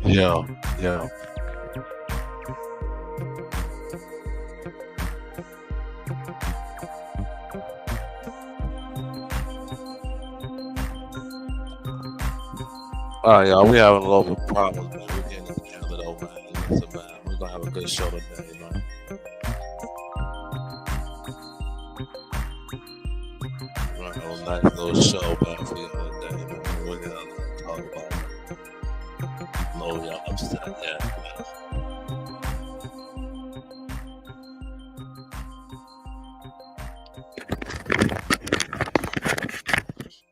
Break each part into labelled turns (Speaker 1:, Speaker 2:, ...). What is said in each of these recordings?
Speaker 1: Yeah, yeah. All right, y'all. We having a little problems, man. We're getting it together, though, man. Listen, man. We're gonna have a good show today, man. We're gonna have a nice little show, man, for y'all today, man. We're gonna talk about, no, y'all upset yet, man.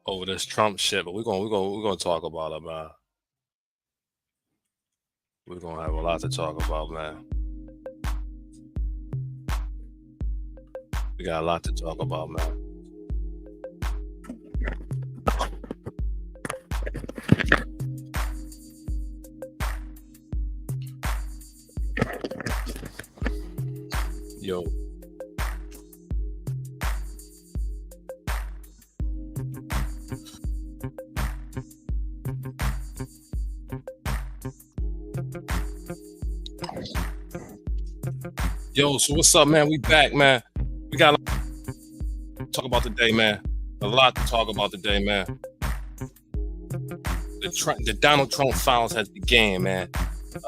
Speaker 1: Over this Trump shit, but we're gonna talk about it, man. We're gonna have a lot to talk about, man. We got a lot to talk about, man. Yo. Yo, so what's up, man? We back, man. We got a lot to talk about today, man. A lot to talk about today, man. The Donald Trump files has began, man.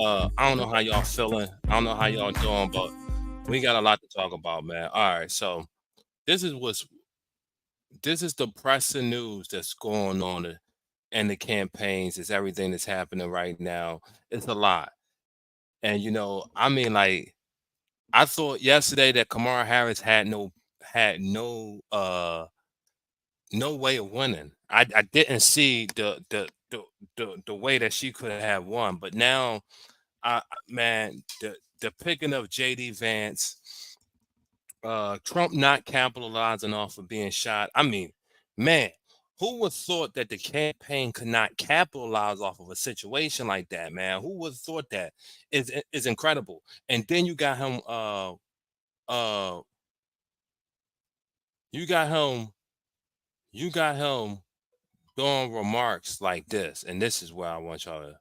Speaker 1: I don't know how y'all feeling. I don't know how y'all doing, but we got a lot to talk about, man. All right, so this is the pressing news that's going on in the campaigns. It's everything that's happening right now. It's a lot, and I mean, like, I thought yesterday that Kamala Harris had no no way of winning. I didn't see the way that she could have won, but now, man, the picking of JD Vance, Trump not capitalizing off of being shot. I mean, man, who would thought that the campaign could not capitalize off of a situation like that, man? Who would have thought that? Is incredible. And then you got him uh you got him doing remarks like this, and this is where I want y'all to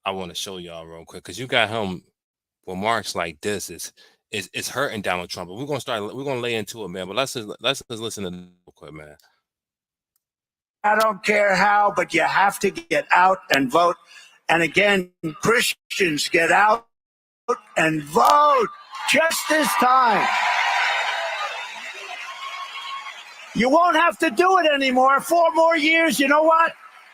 Speaker 1: I want to show y'all real quick, because you got him remarks like this is hurting Donald Trump. But we're gonna lay into it, man. But let's just listen to this real quick, man.
Speaker 2: I don't care how, but you have to get out and vote. And again, Christians, get out and vote just this time. You won't have to do it anymore. 4 more years, you know what?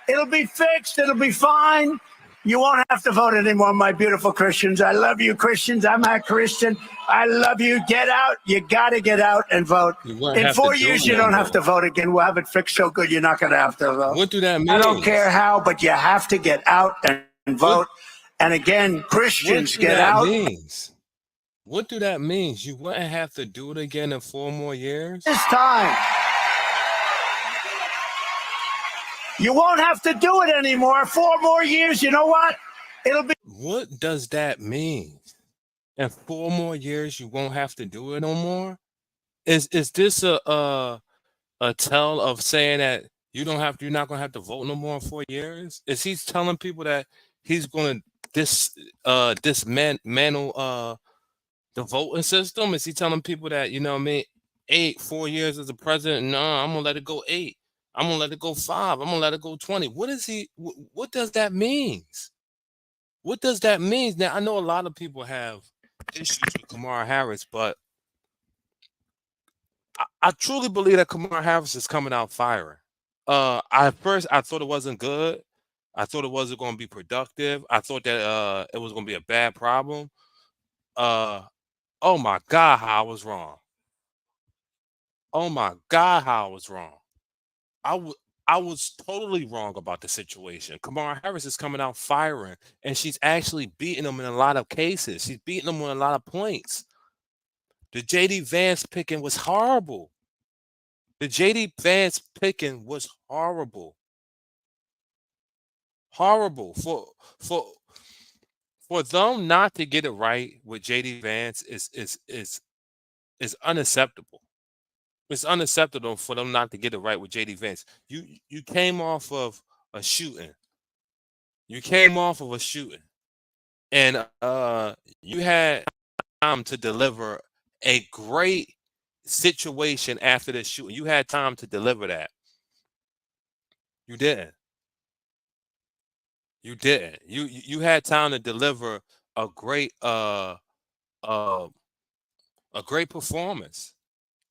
Speaker 2: It'll be fixed. It'll be fine. You won't have to vote anymore, my beautiful Christians. I love you, Christians. I'm a Christian. I love you. Get out. You got to get out and vote. In 4 years, you don't have to vote again. We'll have it fixed so good you're not going to have to vote.
Speaker 1: What do that mean?
Speaker 2: I don't care how, but you have to get out and vote. And again, Christians, get out.
Speaker 1: What do that mean? You wouldn't have to do it again in 4 more years?
Speaker 2: This time. You won't have to do it anymore. 4 more years, you know what? It'll be.
Speaker 1: What does that mean? In 4 more years, you won't have to do it no more? Is this a tell of saying that you're not gonna have to vote no more in 4 years? Is he telling people that he's gonna dismantle the voting system? Is he telling people that, 4 years as a president? No, I'm gonna let it go 8. I'm gonna let it go 5. I'm gonna let it go 20. What does that mean? What does that mean? Now, I know a lot of people have issues with Kamala Harris, but I truly believe that Kamala Harris is coming out firing. At first I thought it wasn't good. I thought it wasn't going to be productive. I thought that it was going to be a bad problem. Oh my God, how I was wrong. Oh my God, how I was wrong. I was I was totally wrong about the situation. Kamala Harris is coming out firing, and she's actually beating them in a lot of cases. She's beating them on a lot of points. The JD Vance picking was horrible. The JD Vance picking was horrible. Horrible. For for them not to get it right with JD Vance is unacceptable. It's unacceptable for them not to get it right with JD Vance. You came off of a shooting. You came off of a shooting, and you had time to deliver a great situation after the shooting. You had time to deliver that. You didn't. You didn't. You had time to deliver a great uh a great performance.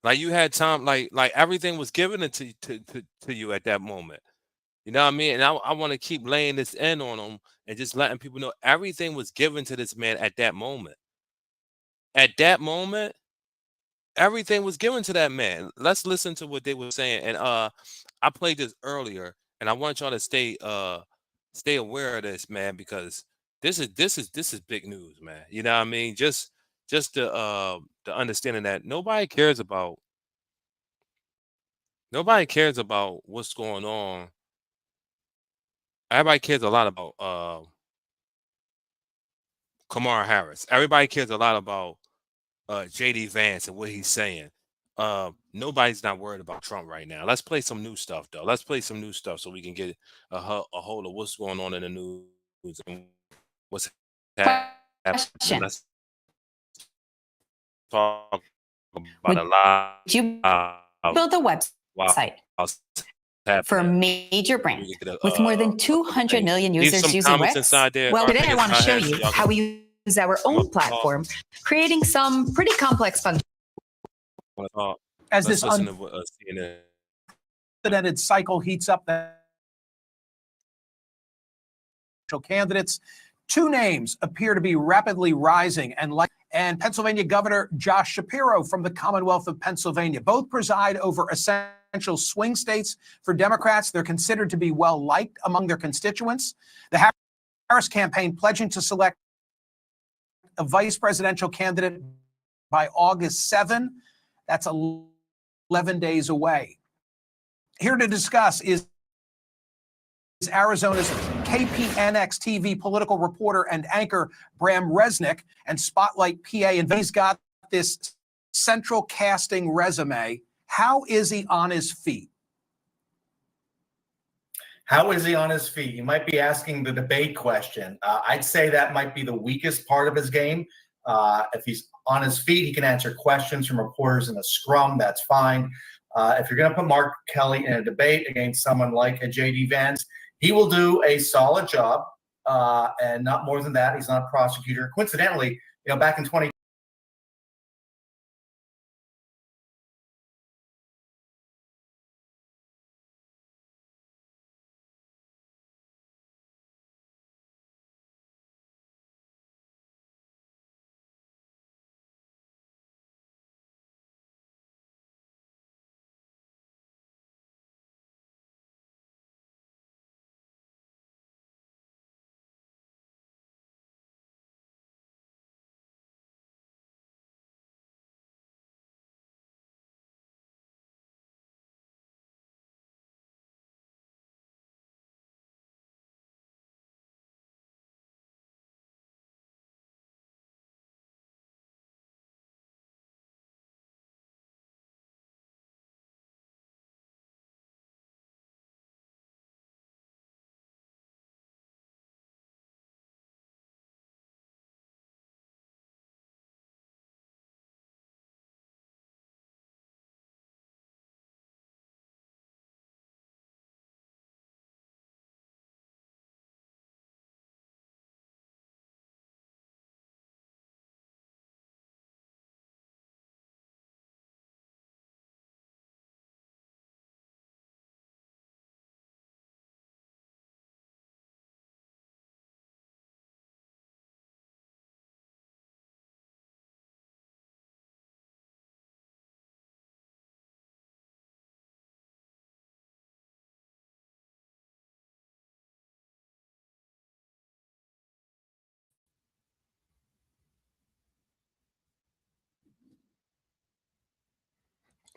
Speaker 1: Like you had time, like everything was given it to you at that moment. You know what I mean? And I want to keep laying this in on them and just letting people know everything was given to this man at that moment. At that moment, everything was given to that man. Let's listen to what they were saying. And I played this earlier, and I want y'all to stay aware of this, man, because this is big news, man. You know what I mean? Just the understanding that nobody cares about what's going on. Everybody cares a lot about Kamala Harris. Everybody cares a lot about JD Vance and what he's saying. Nobody's not worried about Trump right now. Let's play some new stuff though. Let's play some new stuff so we can get a hold of what's going on in the news and what's happening.
Speaker 3: Question.
Speaker 1: Let's talk about
Speaker 3: Would
Speaker 1: a lot
Speaker 3: you
Speaker 1: of
Speaker 3: build a
Speaker 1: what's
Speaker 3: website for a
Speaker 1: happening.
Speaker 3: major
Speaker 1: We
Speaker 3: brand
Speaker 1: can get
Speaker 3: with more than
Speaker 1: a couple
Speaker 3: 200
Speaker 1: things.
Speaker 3: million
Speaker 1: Leave
Speaker 3: users
Speaker 1: some
Speaker 3: using
Speaker 1: comments
Speaker 3: Wix?
Speaker 1: inside there.
Speaker 3: Well, today I
Speaker 1: Fingers
Speaker 3: want to
Speaker 1: in my
Speaker 3: show
Speaker 1: head so
Speaker 3: you
Speaker 1: y'all
Speaker 3: how
Speaker 1: can
Speaker 3: we use our
Speaker 1: come
Speaker 3: own
Speaker 1: up
Speaker 3: platform, creating some pretty complex functions.
Speaker 4: As
Speaker 1: Let's
Speaker 4: this
Speaker 1: listen to what CNN.
Speaker 4: unprecedented cycle heats up, the candidates, two names appear to be rapidly rising, and Pennsylvania Governor Josh Shapiro from the Commonwealth of Pennsylvania. Both preside over essential swing states for Democrats. They're considered to be well liked among their constituents. The Harris campaign pledging to select a vice presidential candidate by August 7. That's 11 days away. Here to discuss is Arizona's KPNX TV political reporter and anchor Bram Resnick and Spotlight PA. And he's got this central casting resume. How is he on his feet?
Speaker 5: How is he on his feet? You might be asking the debate question. I'd say that might be the weakest part of his game. If he's on his feet, he can answer questions from reporters in a scrum. That's fine. If you're going to put Mark Kelly in a debate against someone like a J.D. Vance, he will do a solid job, and not more than that. He's not a prosecutor. Coincidentally, back in 20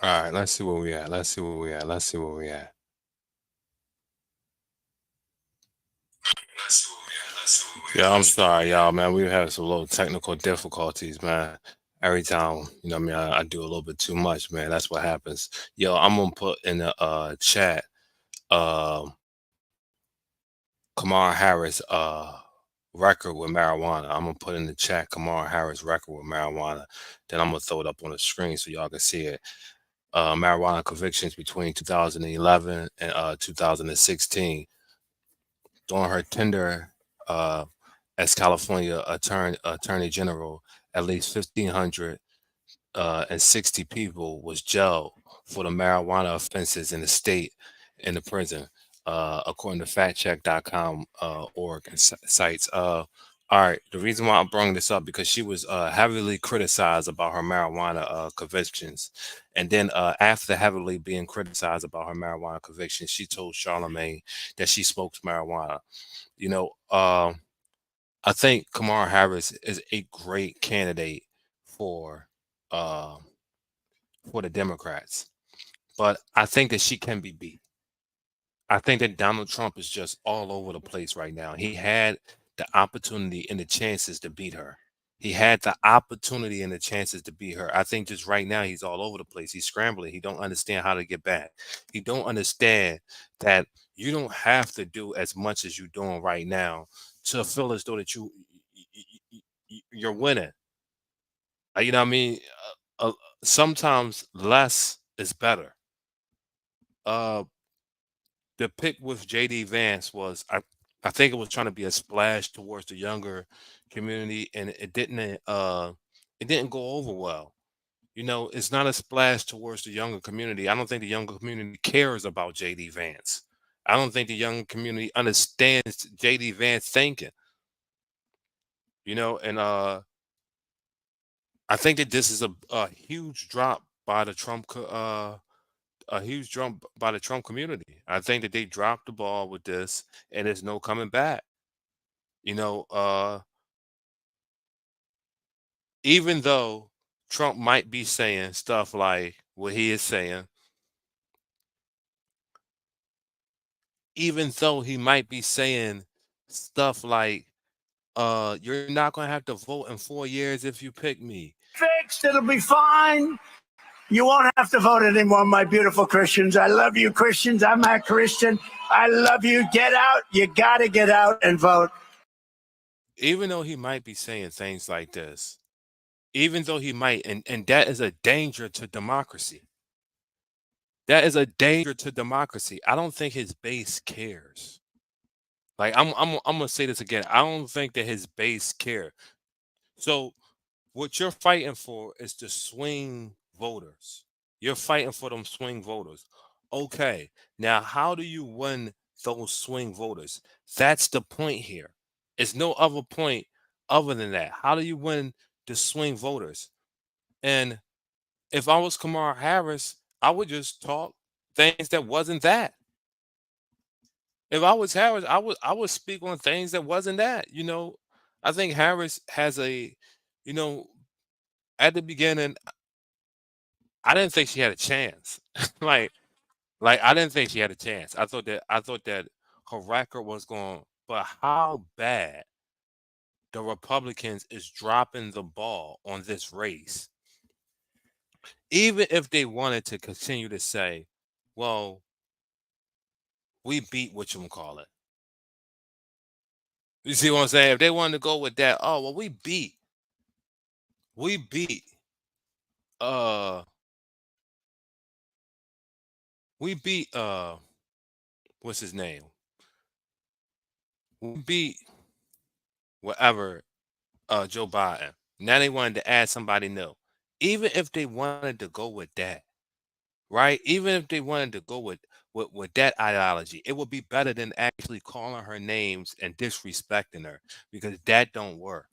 Speaker 1: All right, let's see where we at. Let's see where we at. Let's see where we at. Yeah, I'm sorry, y'all, man. We have some little technical difficulties, man. Every time, what I mean, I do a little bit too much, man. That's what happens. Yo, I'm gonna put in the chat um Kamala Harris record with marijuana. I'm gonna put in the chat Kamala Harris record with marijuana. Then I'm gonna throw it up on the screen so y'all can see it. Marijuana convictions between 2011 and 2016. During her tenure as California Attorney General, at least 1,500 and 60 people was jailed for the marijuana offenses in the state in the prison, according to factcheck.com org and sites. All right, the reason why I'm bringing this up because she was heavily criticized about her marijuana convictions, and then after heavily being criticized about her marijuana convictions, she told Charlemagne that she smokes marijuana. You know, I think Kamala Harris is a great candidate for uh, for the Democrats, but I think that she can be beat. I think that Donald Trump is just all over the place right now. He had the opportunity and the chances to beat her. He had the opportunity and the chances to beat her. I think just right now he's all over the place. He's scrambling. He don't understand how to get back. He don't understand that you don't have to do as much as you're doing right now to feel as though that you're winning. You know what I mean? Sometimes less is better. Uh, the pick with JD Vance was I think it was trying to be a splash towards the younger community, and it didn't go over well. It's not a splash towards the younger community. I don't think the younger community cares about JD Vance. I don't think the young community understands JD Vance thinking. And I think that this is a huge drop by the a huge jump by the Trump community. I think that they dropped the ball with this, and there's no coming back. You know, uh, Even though Trump might be saying stuff like what he is saying, even though he might be saying stuff like, "You're not gonna have to vote in 4 years if you pick me."
Speaker 2: Fixed. It'll be fine. You won't have to vote anymore, my beautiful Christians. I love you, Christians. I'm a Christian. I love you. Get out. You got to get out and vote.
Speaker 1: Even though he might be saying things like this, even though he might, and that is a danger to democracy. That is a danger to democracy. I don't think his base cares. Like I'm gonna say this again. I don't think that his base care. So what you're fighting for is the swing voters. You're fighting for them swing voters. Okay. Now how do you win those swing voters? That's the point here. It's no other point other than that. How do you win the swing voters? And if I was Kamala Harris, I would just talk things that wasn't that. If I was Harris, I would speak on things that wasn't that. I think Harris has you know, at the beginning, I didn't think she had a chance. like, I didn't think she had a chance. I thought that her record was going, but how bad the Republicans is dropping the ball on this race. Even if they wanted to continue to say, well, we beat what you call it. You see what I'm saying? If they wanted to go with that, oh well, we beat uh we beat what's his name? We beat whatever Joe Biden. Now they wanted to add somebody new. Even if they wanted to go with that, right? Even if they wanted to go with that ideology, it would be better than actually calling her names and disrespecting her because that don't work.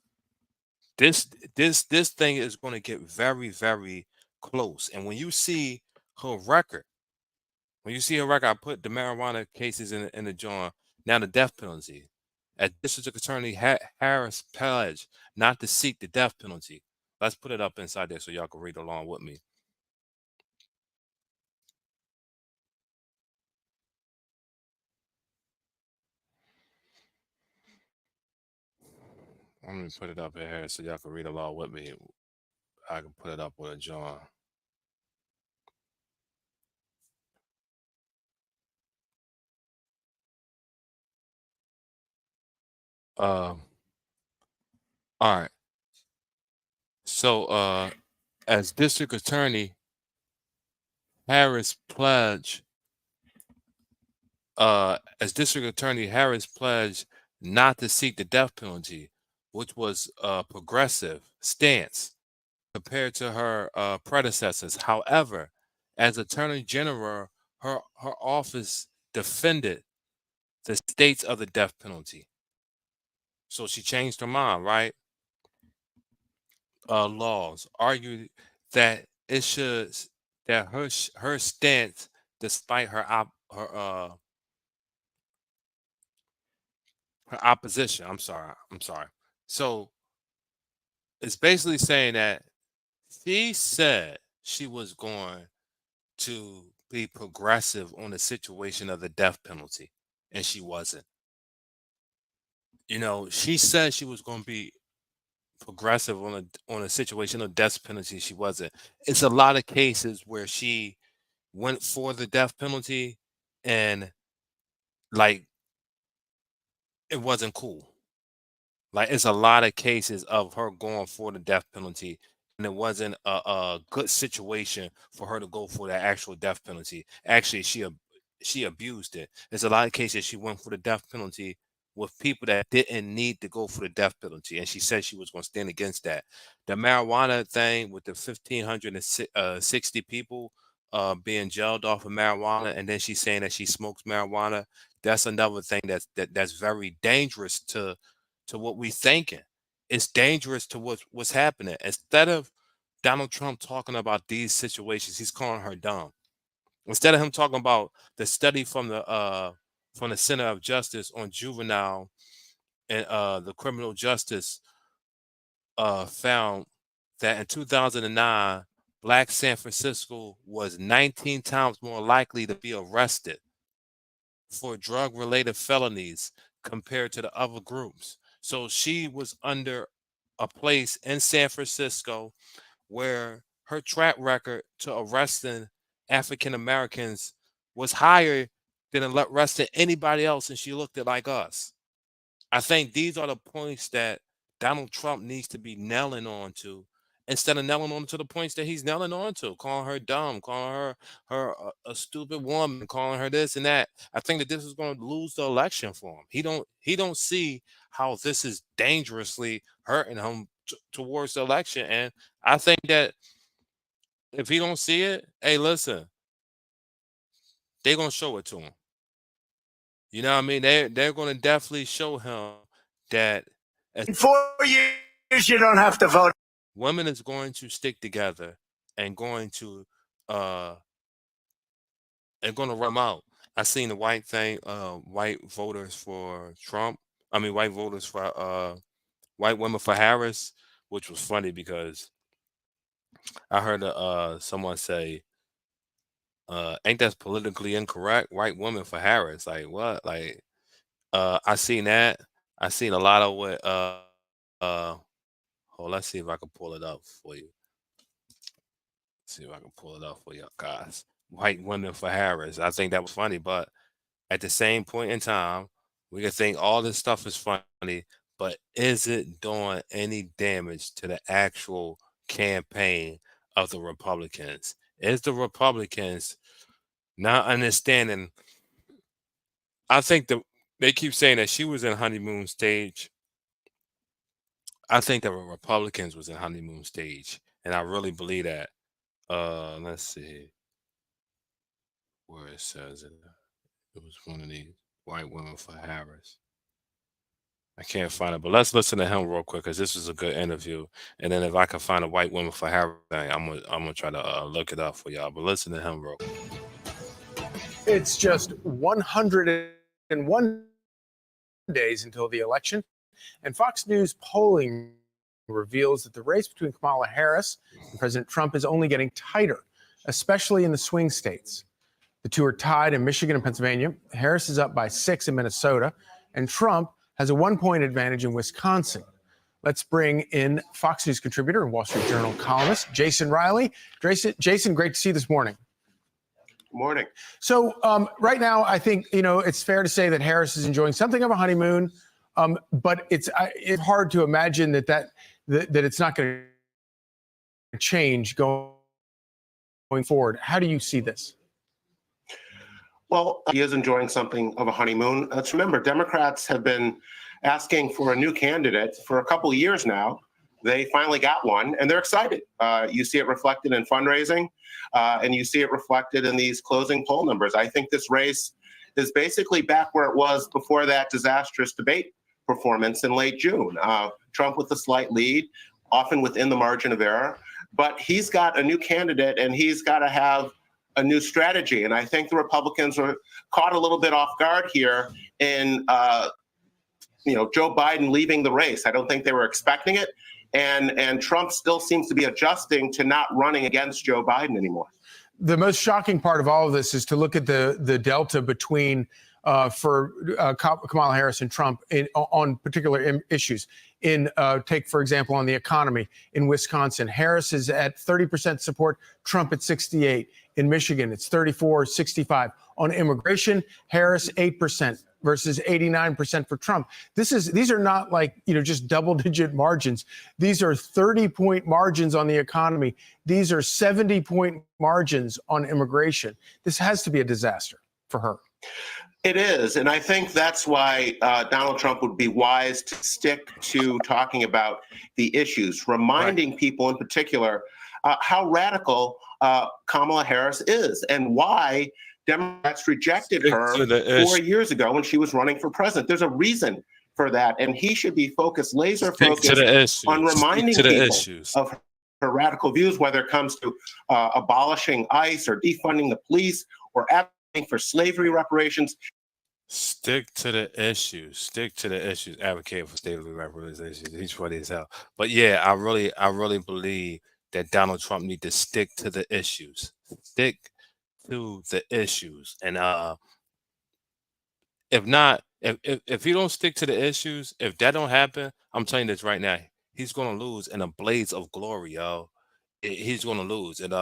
Speaker 1: This this thing is going to get very very close. And her record, when you see her record, I put the marijuana cases in the joint. Now the death penalty. As District Attorney Harris pledged not to seek the death penalty. Let's put it up inside there so y'all can read along with me. Let me put it up here so y'all can read along with me. I can put it up with a John. All right. So as district attorney, Harris pledged not to seek the death penalty, which was a progressive stance compared to her predecessors. However, as Attorney General, her office defended the states of the death penalty. So she changed her mind, right? Laws argued that it should that her stance, despite her opposition. I'm sorry. So it's basically saying that she said she was going to be progressive on the situation of the death penalty, and she wasn't. She said she was going to be progressive on a situation of death penalty. She wasn't. It's a lot of cases where she went for the death penalty, and like it wasn't cool. Like it's a lot of cases of her going for the death penalty, and it wasn't a good situation for her to go for the actual death penalty. Actually, she abused it. There's a lot of cases she went for the death penalty with people that didn't need to go for the death penalty, and she said she was going to stand against that. The marijuana thing with the 1,560 people being jailed off of marijuana, and then she's saying that she smokes marijuana. That's another thing that's very dangerous to what we thinking. It's dangerous to what's happening. Instead of Donald Trump talking about these situations, he's calling her dumb. Instead of him talking about the study from the Center of Justice on juvenile and the criminal justice found that in 2009, Black San Francisco was 19 times more likely to be arrested for drug-related felonies compared to the other groups. So she was under a place in San Francisco where her track record to arresting African Americans was higher than arresting anybody else, and she looked at like us. I think these are the points that Donald Trump needs to be nailing on to, instead of nailing on to the points that he's nailing on to, calling her dumb, calling her a stupid woman, calling her this and that. I think that this is going to lose the election for him. He don't see how this is dangerously hurting him towards the election, and I think that if he don't see it, hey, listen, they're gonna show it to him. You know what I mean? They're gonna definitely show him that
Speaker 2: In 4 years, you don't have to vote.
Speaker 1: women is going to stick together and going to run out. I seen the white thing, white voters for Trump. I mean, white voters for white women for Harris, which was funny because I heard someone say, "Ain't that politically incorrect? White woman for Harris? Like what? Like I seen that. I seen a lot of what. Oh, let's see if I can pull it up for you. See if I can pull it up for you guys. White women for Harris. I think that was funny, but at the same point in time, we can think all this stuff is funny, but is it doing any damage to the actual campaign of the Republicans? Is the Republicans not understanding? I think they keep saying that she was in honeymoon stage. I think the Republicans was in honeymoon stage, and I really believe that. Let's see where it says it. It was one of these white women for Harris. I can't find it, but let's listen to him real quick because this was a good interview. And then if I can find a white woman for Harris, I'm gonna try to look it up for y'all. But listen to him real quick.
Speaker 4: It's just 101 days until the election, and Fox News polling reveals that the race between Kamala Harris and President Trump is only getting tighter, especially in the swing states. The two are tied in Michigan and Pennsylvania. Harris is up by 6 in Minnesota, and Trump has a 1-point advantage in Wisconsin.
Speaker 6: Let's bring in Fox News contributor and Wall Street Journal columnist Jason Riley. Jason, great to see you this morning.
Speaker 7: Good morning.
Speaker 6: So right now, I think it's fair to say that Harris is enjoying something of a honeymoon, but it's hard to imagine that it's not going to change going forward. How do you see this?
Speaker 7: Well, he is enjoying something of a honeymoon. Let's remember, Democrats have been asking for a new candidate for a couple of years now. They finally got one, and they're excited. You see it reflected in fundraising, and you see it reflected in these closing poll numbers. I think this race is basically back where it was before that disastrous debate performance in late June. Trump with a slight lead, often within the margin of error, but he's got a new candidate, and he's got to have a new strategy. And I think the Republicans were caught a little bit off guard here in Joe Biden leaving the race. I don't think they were expecting it. And Trump still seems to be adjusting to not running against Joe Biden anymore.
Speaker 6: The most shocking part of all of this is to look at the delta between for Kamala Harris and Trump on particular issues. Take, for example, on the economy in Wisconsin, Harris is at 30% support, Trump at 68%. In Michigan, it's 34-65. On immigration, Harris 8% versus 89% for Trump. These are not like just double-digit margins. These are 30-point margins on the economy. These are 70-point margins on immigration. This has to be a disaster for her.
Speaker 7: It is, and I think that's why Donald Trump would be wise to stick to talking about the issues, reminding people in particular how radical Kamala Harris is and why Democrats rejected her 4 years ago when she was running for president. There's a reason for that, and he should be laser focused on reminding people of her radical views, whether it comes to abolishing ICE or defunding the police or advocating for slavery reparations.
Speaker 1: Stick to the issues. Stick to the issues. Advocate for slavery reparations. He's funny as hell. But yeah, I really believe that Donald Trump needs to stick to the issues. Stick to the issues. And if not, if you don't stick to the issues, if that don't happen, I'm telling you this right now, he's gonna lose in a blaze of glory, yo. He's gonna lose. And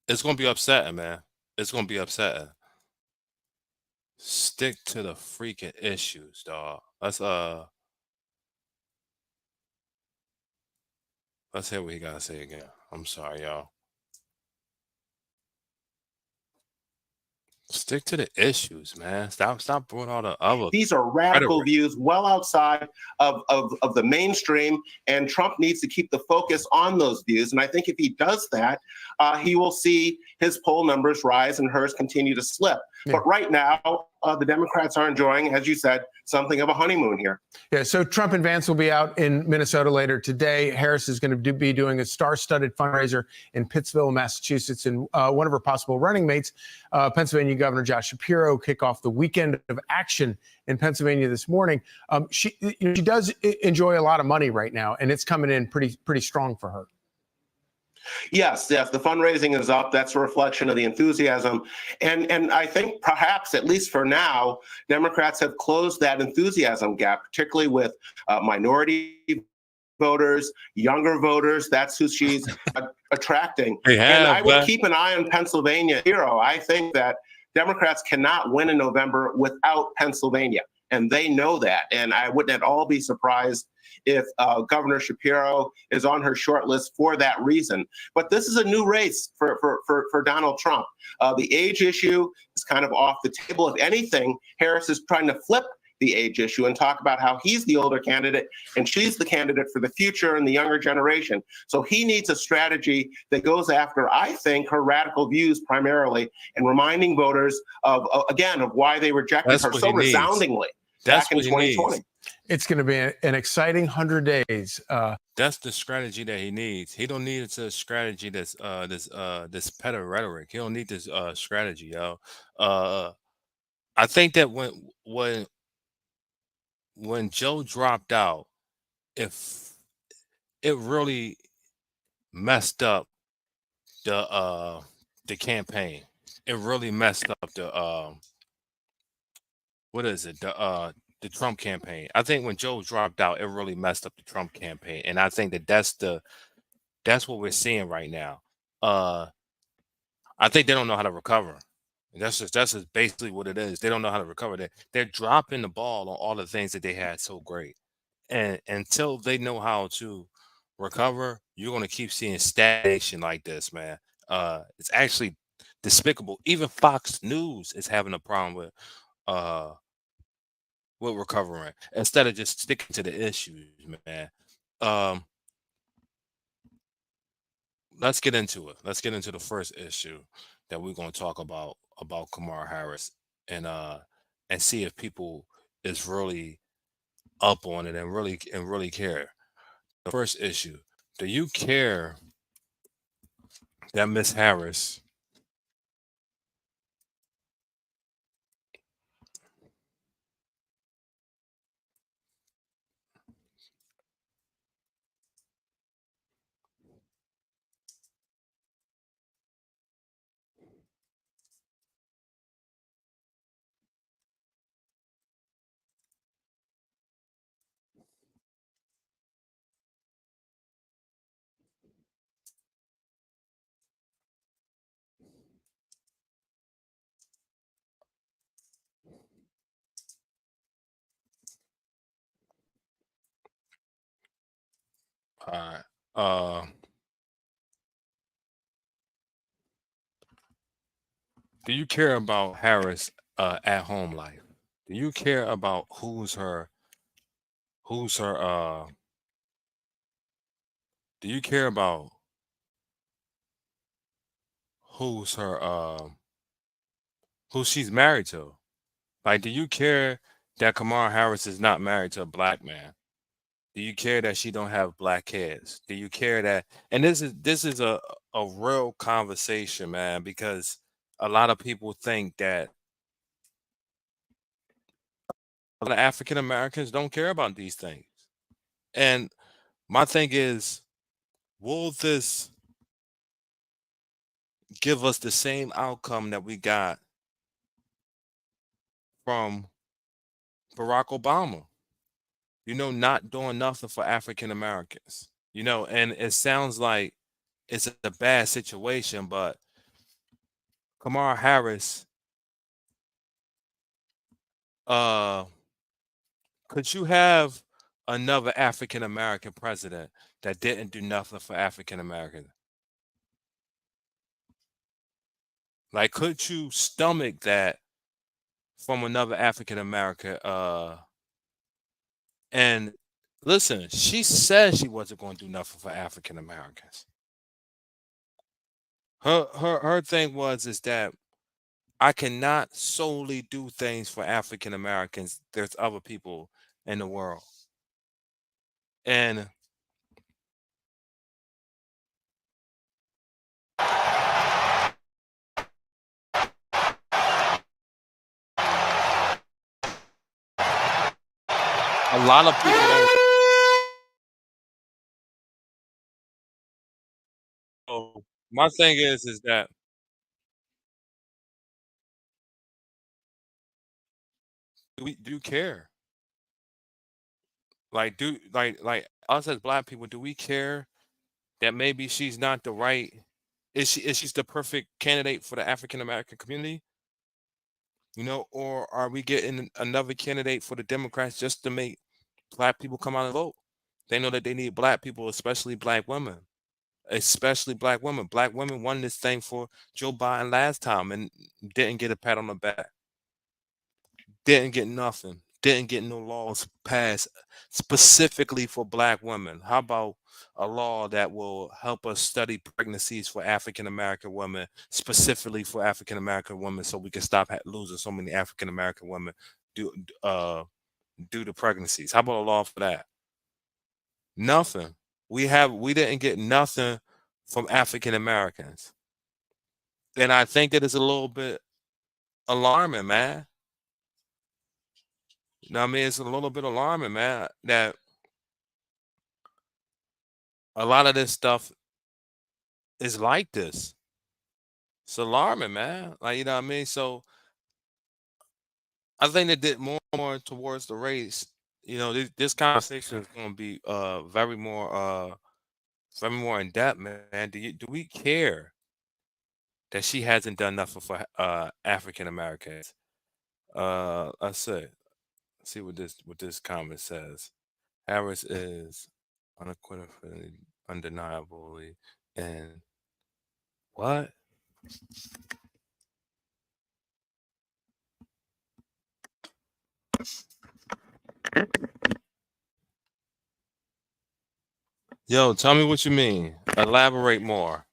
Speaker 1: it's gonna be upsetting, man. It's gonna be upsetting. Stick to the freaking issues, dog. Let's hear what he gotta say again. I'm sorry, y'all. Stick to the issues, man. Stop bringing all the other.
Speaker 7: These are radical views well outside of the mainstream, and Trump needs to keep the focus on those views. And I think if he does that, he will see his poll numbers rise and hers continue to slip. Yeah. But right now, the Democrats are enjoying, as you said, something of a honeymoon here.
Speaker 6: Yeah, so Trump and Vance will be out in Minnesota later today. Harris is going to be doing a star-studded fundraiser in Pittsville, Massachusetts, and one of her possible running mates, Pennsylvania Governor Josh Shapiro, kick off the weekend of action in Pennsylvania this morning. She does enjoy a lot of money right now, and it's coming in pretty strong for her.
Speaker 7: Yes, the fundraising is up. That's a reflection of the enthusiasm. And I think perhaps, at least for now, Democrats have closed that enthusiasm gap, particularly with minority voters, younger voters. That's who she's attracting. And I would keep an eye on Pennsylvania. I think that Democrats cannot win in November without Pennsylvania, and they know that. And I wouldn't at all be surprised if Governor Shapiro is on her short list for that reason. But this is a new race for Donald Trump. The age issue is kind of off the table. If anything, Harris is trying to flip the age issue and talk about how he's the older candidate and she's the candidate for the future and the younger generation. So he needs a strategy that goes after, I think, her radical views primarily, and reminding voters of why they rejected her so resoundingly back in 2020.
Speaker 6: It's going to be an exciting 100 days.
Speaker 1: That's the strategy that he needs. He don't need a strategy that's this petty rhetoric. He don't need this strategy, yo. I think that when Joe dropped out, if it really messed up the campaign, it really messed up what is it? The Trump campaign. I think when Joe dropped out, it really messed up the Trump campaign, and I think that that's what we're seeing right now. Uh, I think they don't know how to recover. That's just basically what it is. They don't know how to recover. They're dropping the ball on all the things that they had so great, and until they know how to recover, you're gonna keep seeing stagnation like this, man. It's actually despicable. Even Fox News is having a problem uh with recovering instead of just sticking to the issues, man. Um, let's get into it. Let's get into the first issue that we're going to talk about Kamala Harris and see if people is really up on it and really care. The first issue: do you care that Miss Harris? Uh, uh, do you care about Harris at home life? Do you care about who's her do you care about who's her who she's married to? Like, do you care that Kamala Harris is not married to a black man? Do you care that she don't have black kids? Do you care that? And this is a real conversation, man, because a lot of people think that a lot of African Americans don't care about these things. And my thing is, will this give us the same outcome that we got from Barack Obama? Not doing nothing for African Americans. And it sounds like it's a bad situation, but Kamala Harris, uh, could you have another African American president that didn't do nothing for African Americans? Like, could you stomach that from another African American? And listen, she said she wasn't going to do nothing for African Americans. Her thing is that I cannot solely do things for African Americans. There's other people in the world. And a lot of people don't. So my thing is that do you care? Like, like us as black people, do we care that maybe she's not the right? She's the perfect candidate for the African American community? Or are we getting another candidate for the Democrats just to make black people come out and vote? They know that they need black people, especially black women. Especially black women. Black women won this thing for Joe Biden last time and didn't get a pat on the back. Didn't get nothing. Didn't get no laws passed specifically for black women. How about a law that will help us study pregnancies for African American women, specifically for African American women, so we can stop losing so many African American women due due to pregnancies? How about a law for that? Nothing. We didn't get nothing from African Americans. And I think that is a little bit alarming, man. What I mean? It's a little bit alarming, man, that a lot of this stuff is like this. It's alarming, man. Like, what I mean? So I think they did more towards the race. You know, this conversation is going to be very more in depth, man. Do we care that she hasn't done nothing for African Americans? Let's see. See what this comment says. Harris is unequivocally, undeniably, and what? Yo, tell me what you mean. Elaborate more.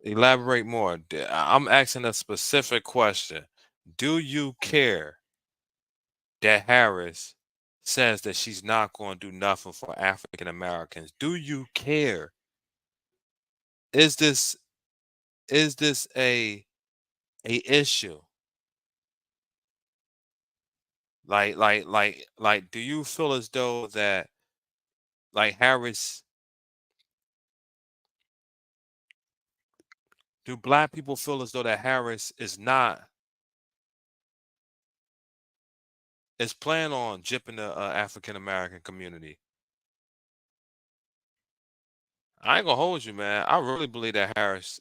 Speaker 1: Elaborate more. I'm asking a specific question. Do you care that Harris says that she's not going to do nothing for African Americans? Do you care? Is this a issue? Like, do you feel as though that like Harris, do black people feel as though that Harris is planning on gypping the African American community? I ain't gonna hold you, man. I really believe that Harris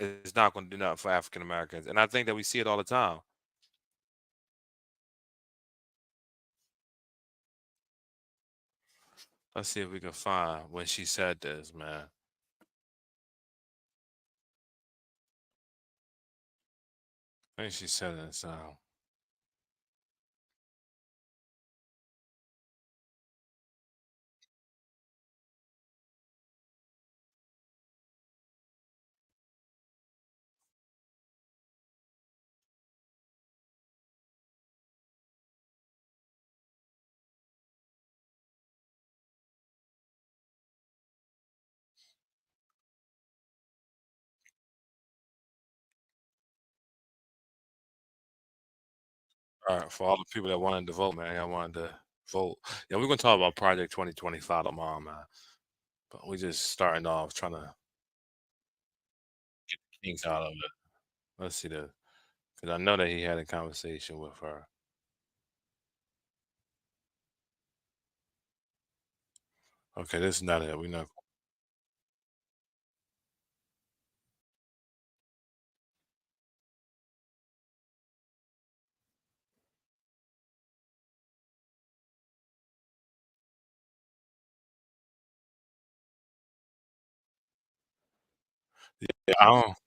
Speaker 1: is not gonna do nothing for African Americans, and I think that we see it all the time. Let's see if we can find when she said this, man. I think she said it. So all right, for all the people that wanted to vote, man, I wanted to vote. Yeah, we're gonna talk about Project 2025 tomorrow, man. But we just starting off trying to get the kinks out of it. Let's see this. Because I know that he had a conversation with her. Okay, this is not it. We know. Yeah, I don't.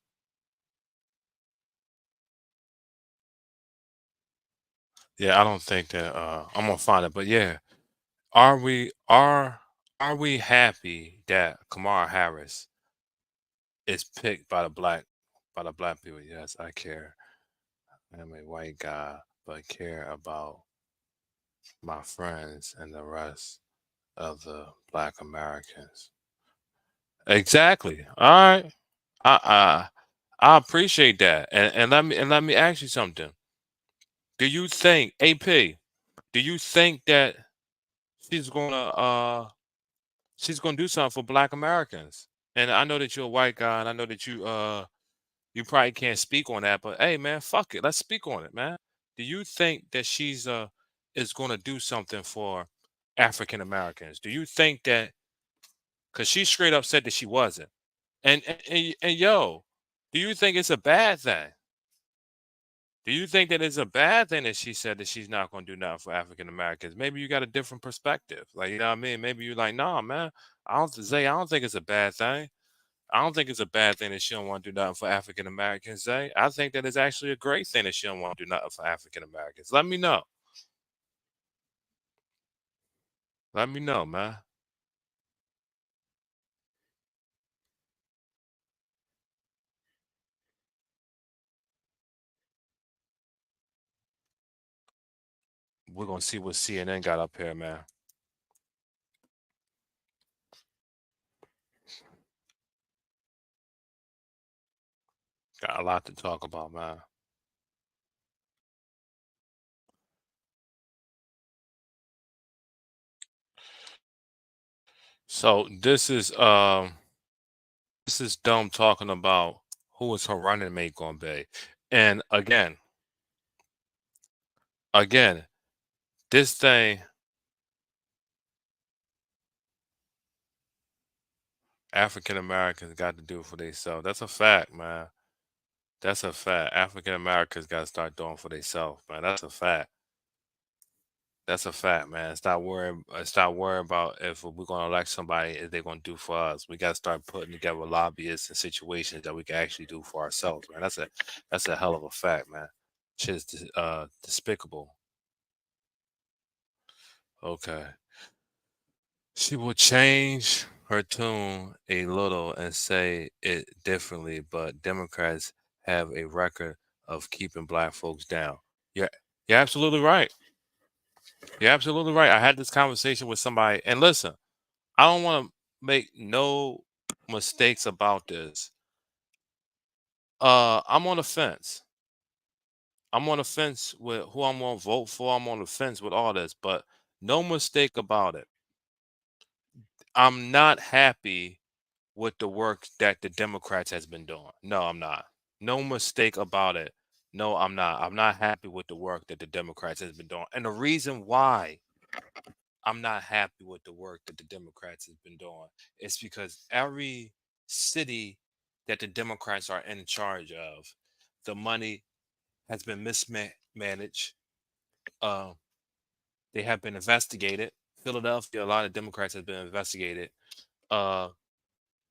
Speaker 1: Yeah, I don't think that. I'm gonna find it, but yeah, are we are we happy that Kamala Harris is picked by the black people? Yes, I care. I'm a white guy, but care about my friends and the rest of the black Americans. Exactly. All right. I appreciate that. And let me ask you something. Do you think, AP, do you think that she's gonna do something for black Americans? And I know that you're a white guy, and I know that you probably can't speak on that, but hey man, fuck it. Let's speak on it, man. Do you think that she's is gonna do something for African Americans? Do you think that, because she straight up said that she wasn't? And yo, do you think it's a bad thing? Do you think that it's a bad thing that she said that she's not going to do nothing for African Americans? Maybe you got a different perspective. Like, you know what I mean? Maybe you're like, nah, man, I don't think it's a bad thing. I don't think it's a bad thing that she don't want to do nothing for African Americans, Zay. I think that it's actually a great thing that she don't want to do nothing for African Americans. Let me know. Let me know, man. We're gonna see what CNN got up here, man. Got a lot to talk about, man. So this is dumb talking about who is her running mate gonna be. And again, again, this thing, African Americans got to do for themselves. That's a fact, man. That's a fact. African Americans got to start doing for themselves, man. That's a fact. That's a fact, man. Stop worrying about if we're gonna elect somebody, if they're gonna do for us. We gotta start putting together lobbyists and situations that we can actually do for ourselves, man. That's a hell of a fact, man. Shit is despicable. Okay. She will change her tune a little and say it differently, but Democrats have a record of keeping black folks down. Yeah, you're absolutely right. You're absolutely right. I had this conversation with somebody, and listen, I don't want to make no mistakes about this. I'm on the fence. I'm on the fence with who I'm gonna vote for. I'm on the fence with all this, but no mistake about it. I'm not happy with the work that the Democrats has been doing. No, I'm not. No mistake about it. No, I'm not. I'm not happy with the work that the Democrats has been doing. And the reason why I'm not happy with the work that the Democrats has been doing is because every city that the Democrats are in charge of, the money has been mismanaged. Uh, they have been investigated. Philadelphia, a lot of Democrats have been investigated. Uh,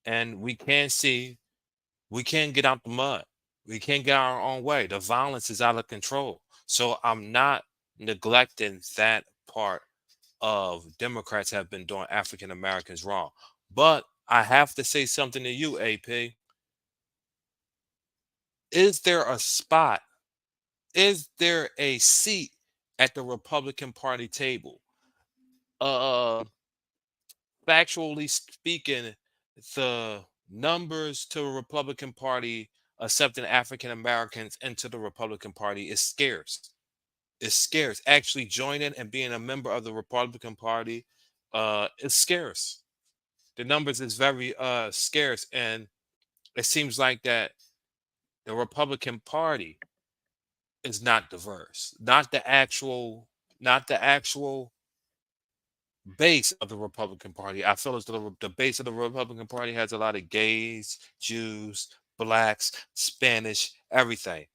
Speaker 1: and we can't get out the mud. We can't get our own way. The violence is out of control. So I'm not neglecting that part of Democrats have been doing African Americans wrong. But I have to say something to you, AP. Is there a spot? Is there a seat at the Republican Party table? Uh, Factually speaking, the numbers to the Republican Party accepting African Americans into the Republican Party is scarce. It's scarce. Actually joining and being a member of the Republican Party is scarce. The numbers is very scarce, and it seems like that the Republican Party is not diverse. Not the actual base of the Republican Party. I feel as though the base of the Republican Party has a lot of gays, Jews, blacks, Spanish, everything.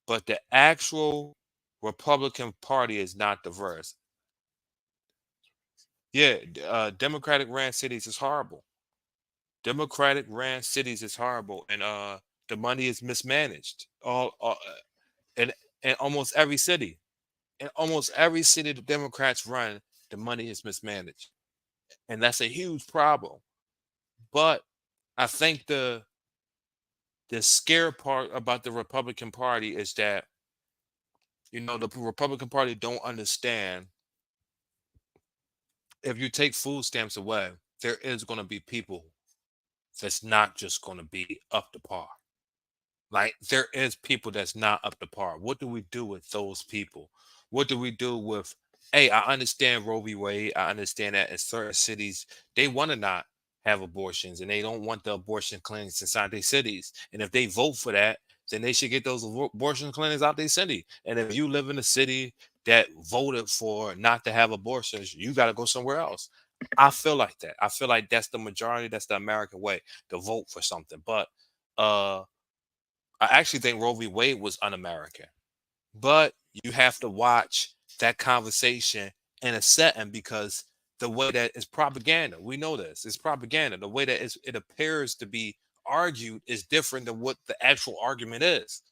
Speaker 1: But the actual Republican Party is not diverse. Yeah, Democratic ran cities is horrible. Democratic ran cities is horrible, and the money is mismanaged. All in in almost every city. In almost every city the Democrats run, the money is mismanaged, and that's a huge problem. But I think the scare part about the Republican Party is that the Republican Party don't understand if you take food stamps away, there is going to be people that's not just going to be up to par. Like there is people that's not up to par. What do we do with those people? What do we do with? Hey, I understand Roe v. Wade. I understand that in certain cities they want to not have abortions and they don't want the abortion clinics inside their cities. And if they vote for that, then they should get those abortion clinics out their city. And if you live in a city that voted for not to have abortions, you got to go somewhere else. I feel like that. I feel like that's the majority. That's the American way to vote for something. But uh I actually think Roe v. Wade was un-American, but you have to watch that conversation in a setting because the way that it's propaganda, we know this, it's propaganda. The way that it appears to be argued is different than what the actual argument is.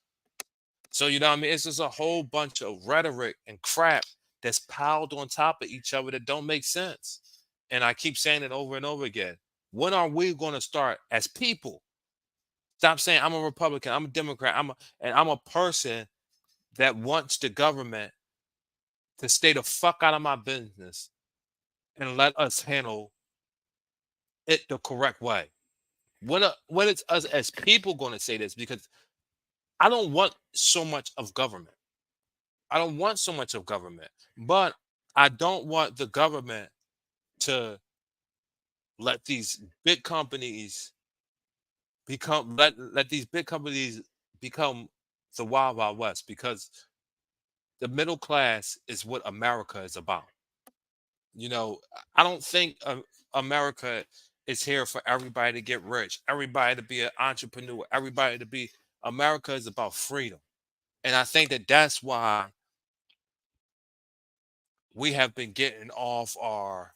Speaker 1: So you know what I mean? It's just a whole bunch of rhetoric and crap that's piled on top of each other that don't make sense. And I keep saying it over and over again. When are we going to start as people? Stop saying I'm a Republican, I'm a Democrat, I'm a person that wants the government to stay the fuck out of my business and let us handle it the correct way. When it's us as people going to say this, because I don't want so much of government. I don't want so much of government, but I don't want the government to let these big companies let these big companies become the wild wild west, because the middle class is what America is about. You know, I don't think America is here for everybody to get rich, everybody to be an entrepreneur, everybody to be. America is about freedom, and I think that that's why we have been getting off our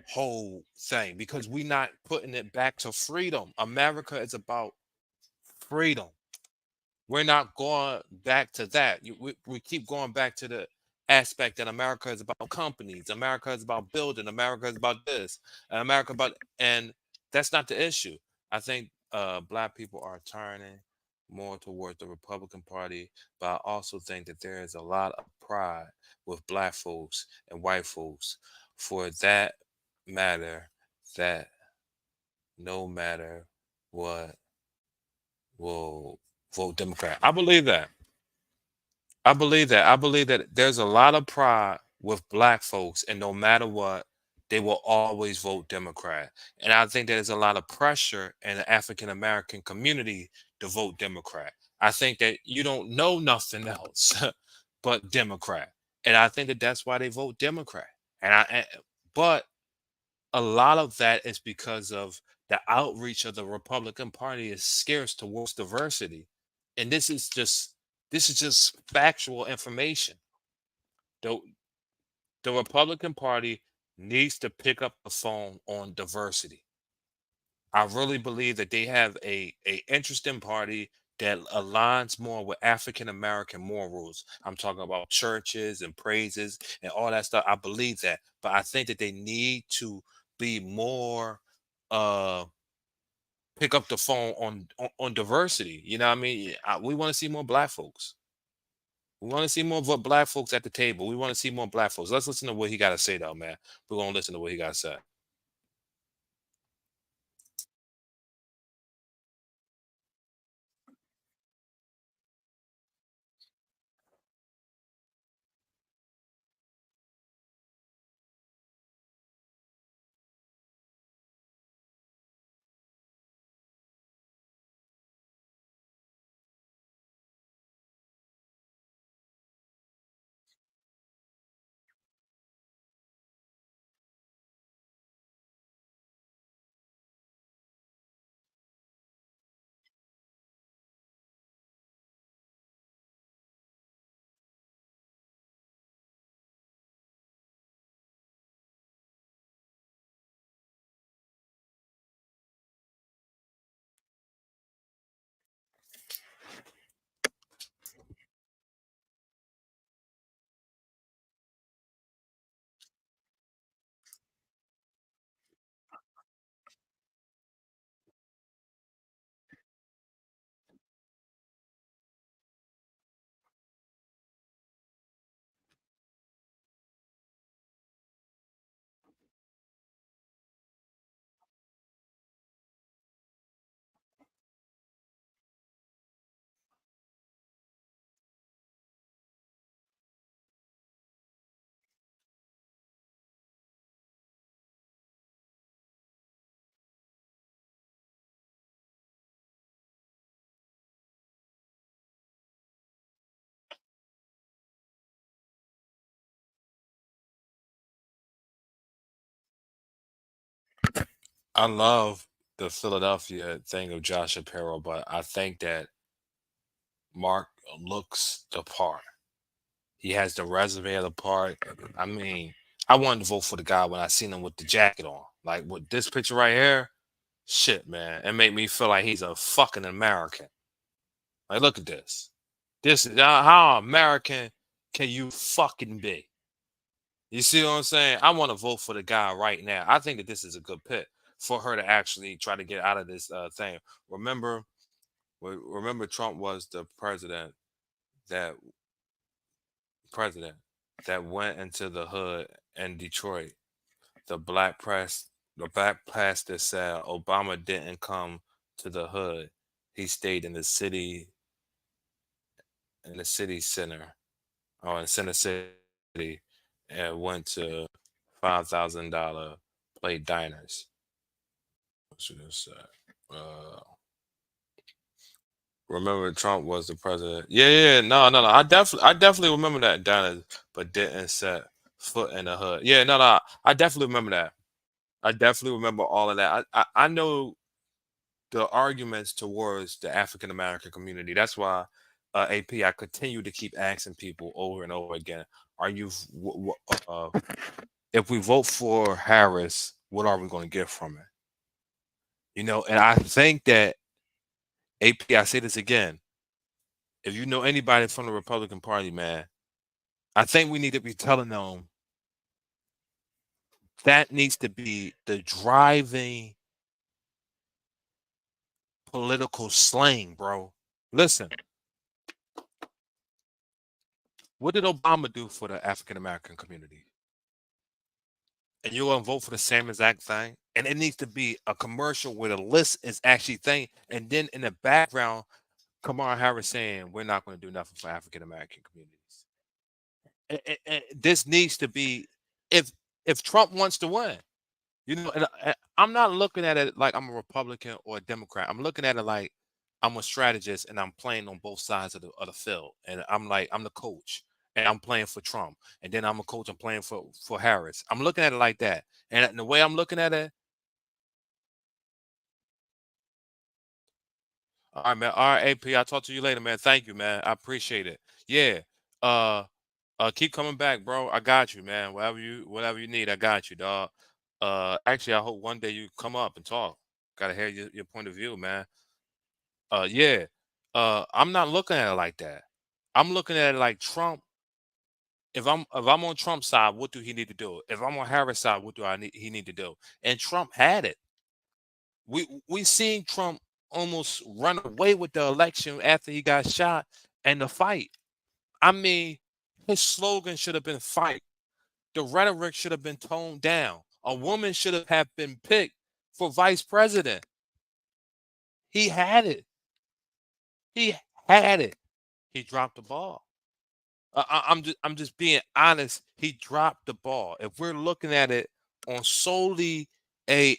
Speaker 1: whole thing because we're not putting it back to freedom. America is about freedom. We're not going back to that. We keep going back to the aspect that America is about companies, America is about building, America is about this, and America about, and that's not the issue. I think black people are turning more towards the Republican Party, but I also think that there is a lot of pride with black folks and white folks for that matter, that no matter what will vote Democrat. I believe that. I believe that. I believe that there's a lot of pride with black folks, and no matter what, they will always vote Democrat. And I think there's a lot of pressure in the African American community to vote Democrat. I think that you don't know nothing else but Democrat, and I think that that's why they vote Democrat. But a lot of that is because of the outreach of the Republican Party is scarce towards diversity. And this is just factual information. The the Republican Party needs to pick up the phone on diversity. I really believe that they have a interesting party that aligns more with African American morals. I'm talking about churches and praises and all that stuff. I believe that, but I think that they need to be more uh pick up the phone on diversity. You know what I mean? We want to see more black folks. We want to see more black folks at the table. We want to see more black folks. Let's listen to what he got to say, though, man. We're gonna listen to what he got to say. I love the Philadelphia thing of Josh Shapiro, but I think that Mark looks the part. He has the resume of the part. I mean, I wanted to vote for the guy when I seen him with the jacket on. Like with this picture right here, shit, man, it made me feel like he's a fucking American. Like, look at this. This is how American can you fucking be? You see what I'm saying? I want to vote for the guy right now. I think that this is a good pick for her to actually try to get out of this thing. Remember, remember Trump was the that president that went into the hood in Detroit. The black press, the black pastor said Obama didn't come to the hood. He stayed in the city center, or in Center City, and went to $5,000 plate diners. What should I say? Uh, Remember Trump was the president. Yeah. No. I definitely remember that, Donna, but didn't set foot in the hood. Yeah, no. I definitely remember that. I definitely remember all of that. I know the arguments towards the African American community. That's why, AP, I continue to keep asking people over and over again, are you, if we vote for Harris, what are we going to get from it? You know, and I think that, AP, I say this again, if you know anybody from the Republican Party, man, I think we need to be telling them that needs to be the driving political slang, bro. Listen, what did Obama do for the African American community? And you're gonna vote for the same exact thing? And it needs to be a commercial where the list is actually thing, and then in the background, Kamala Harris saying we're not going to do nothing for African American communities. And this needs to be, if Trump wants to win, you know, and I'm not looking at it like I'm a Republican or a Democrat. I'm looking at it like I'm a strategist and I'm playing on both sides of the field. And I'm like, I'm the coach and I'm playing for Trump. And then I'm a coach, I'm playing for Harris. I'm looking at it like that. And the way I'm looking at it, all right, man. All right, AP, I'll talk to you later, man. Thank you, man. I appreciate it. Yeah. Uh keep coming back, bro. I got you, man. Whatever you need, I got you, dog. Actually, I hope one day you come up and talk. Gotta hear your point of view, man. Yeah. I'm not looking at it like that. I'm looking at it like Trump. If I'm on Trump's side, what do he need to do? If I'm on Harris' side, what do he need to do? And Trump had it. We seen Trump almost run away with the election after he got shot and the fight. I mean, his slogan should have been fight. The rhetoric should have been toned down. A woman should have been picked for vice president. He had it. He had it. He dropped the ball. I'm just being honest. He dropped the ball. If we're looking at it on solely a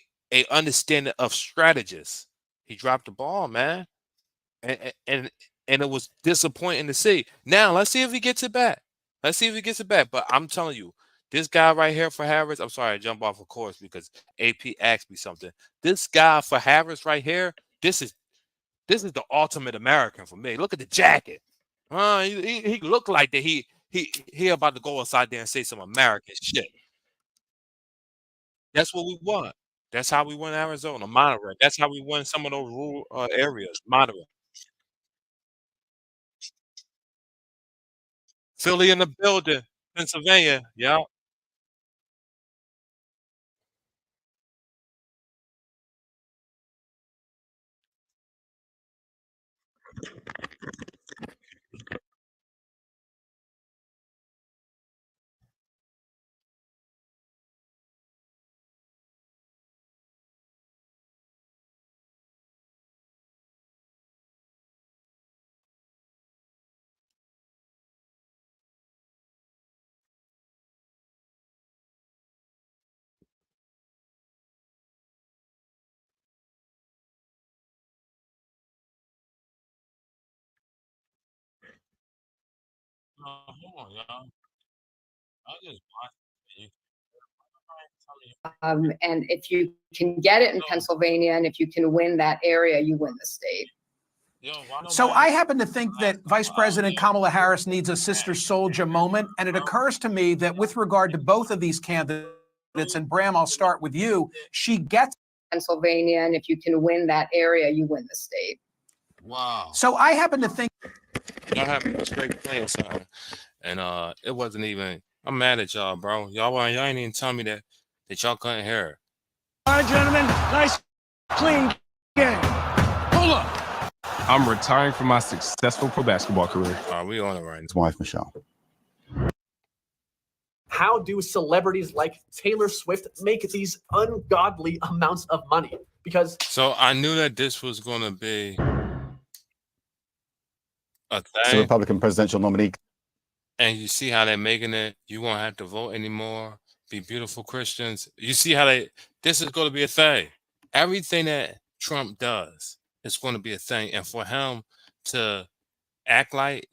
Speaker 1: understanding of strategists, he dropped the ball, man. And it was disappointing to see. Now let's see if he gets it back. Let's see if he gets it back. But I'm telling you, this guy right here for Harris. I'm sorry, I jump off of course because AP asked me something. This guy for Harris right here. This is the ultimate American for me. Look at the jacket. He looked like that. He about to go outside there and say some American shit. That's what we want. That's how we win Arizona, Monterey. That's how we win some of those rural areas, Monterey. Philly in the building, Pennsylvania. Yeah. Hold on, y'all. I just watched it.
Speaker 3: And if you can get it in Pennsylvania and if you can win that area, you win the state.
Speaker 4: So I happen to think that Vice President Kamala Harris needs a sister soldier moment. And it occurs to me that with regard to both of these candidates, and Bram, I'll start with you, she gets
Speaker 3: Pennsylvania, and if you can win that area, you win the state.
Speaker 1: Wow.
Speaker 4: So I happen to think
Speaker 1: Y'all having a straight playing something. And it wasn't even, I'm mad at y'all, bro. Y'all ain't even telling me that y'all couldn't hear it.
Speaker 2: All right, gentlemen, nice, clean game.
Speaker 8: Hold up. I'm retiring from my successful pro basketball career.
Speaker 1: We on it right now.
Speaker 9: His wife, Michelle.
Speaker 10: How do celebrities like Taylor Swift make these ungodly amounts of money? Because
Speaker 1: So I knew that this was going to be a
Speaker 9: It's a
Speaker 1: thing.
Speaker 9: Republican presidential nominee.
Speaker 1: And you see how they're making it. You won't have to vote anymore. Be beautiful Christians. You see how this is going to be a thing. Everything that Trump does it's going to be a thing. And for him to act like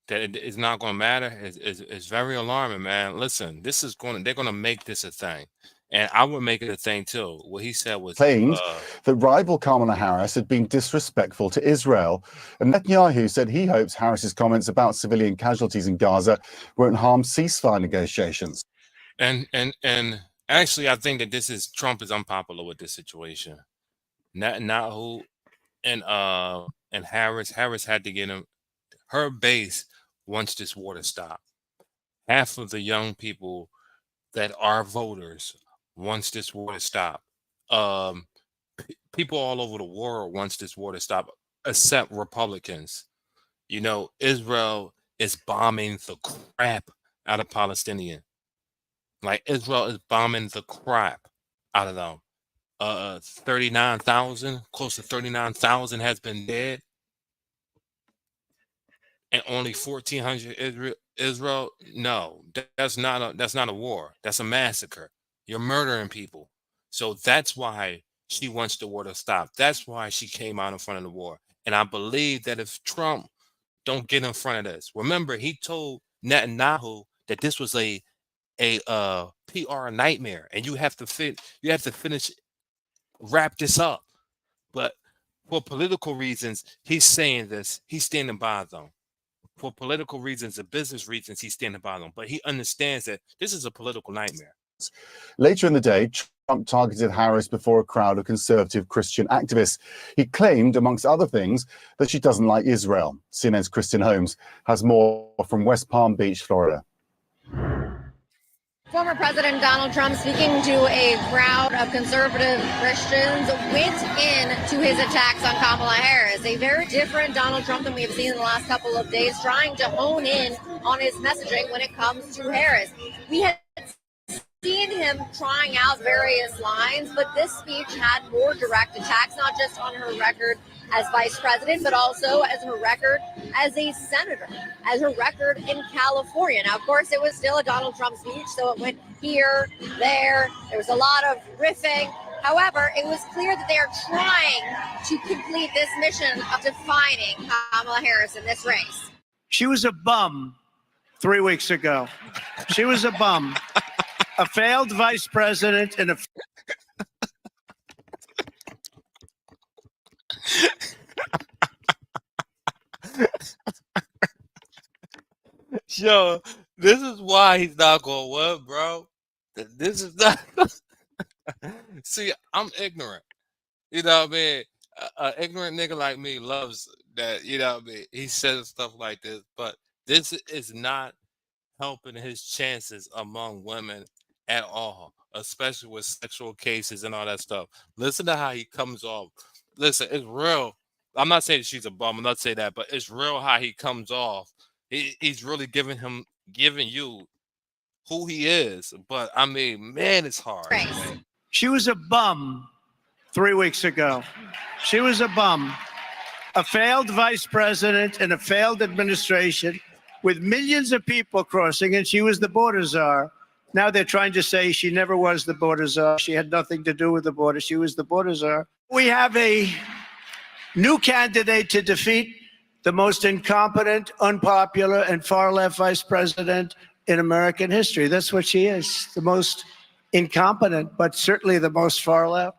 Speaker 1: that it's not going to matter is very alarming, man. Listen, they're going to make this a thing. And I would make it a thing too. What he said was
Speaker 9: claimed that rival Kamala Harris had been disrespectful to Israel. And Netanyahu said he hopes Harris's comments about civilian casualties in Gaza won't harm ceasefire negotiations.
Speaker 1: And actually, I think that Trump is unpopular with this situation. Netanyahu and Harris had to get him. Her base wants this war to stop. Half of the young people that are voters wants this war to stop. People all over the world wants this war to stop, except Republicans. You know, Israel is bombing the crap out of Palestinians. Like, Israel is bombing the crap out of them. 39,000, close to 39,000 has been dead. And only 1,400 Israel. No, that's not a war. That's a massacre. You're murdering people. So that's why she wants the war to stop. That's why she came out in front of the war. And I believe that if Trump don't get in front of this, remember he told Netanyahu that this was a PR nightmare, and you have to wrap this up. But for political reasons, he's saying this. He's standing by them. For political reasons and business reasons, he's standing by them. But he understands that this is a political nightmare.
Speaker 9: Later in the day, Trump targeted Harris before a crowd of conservative Christian activists. He claimed, amongst other things, that she doesn't like Israel. CNN's Kristen Holmes has more from West Palm Beach, Florida.
Speaker 11: Former President Donald Trump, speaking to a crowd of conservative Christians, went into his attacks on Kamala Harris. A very different Donald Trump than we have seen in the last couple of days, trying to hone in on his messaging when it comes to Harris. We had seen him trying out various lines, but this speech had more direct attacks, not just on her record as vice president, but also as her record as a senator, as her record in California. Now, of course, it was still a Donald Trump speech, so it went here, there. There was a lot of riffing. However, it was clear that they are trying to complete this mission of defining Kamala Harris in this race.
Speaker 2: She was a bum 3 weeks ago. She was a bum. A failed vice president and a
Speaker 1: Yo, this is why he's not gonna win, bro. This is not. See, I'm ignorant. You know what I mean? An ignorant nigga like me loves that. You know what I mean? He says stuff like this, but this is not helping his chances among women at all, especially with sexual cases and all that stuff. Listen to how he comes off. Listen, it's real. I'm not saying she's a bum. I'm not saying that, but it's real how he comes off. He's really giving you who he is. But I mean, man, it's hard. Man.
Speaker 2: She was a bum 3 weeks ago. She was a bum. A failed vice president and a failed administration with millions of people crossing, and she was the border czar. Now they're trying to say she never was the border czar. She had nothing to do with the border. She was the border czar. We have a new candidate to defeat the most incompetent, unpopular, and far-left vice president in American history. That's what she is, the most incompetent, but certainly the most far-left.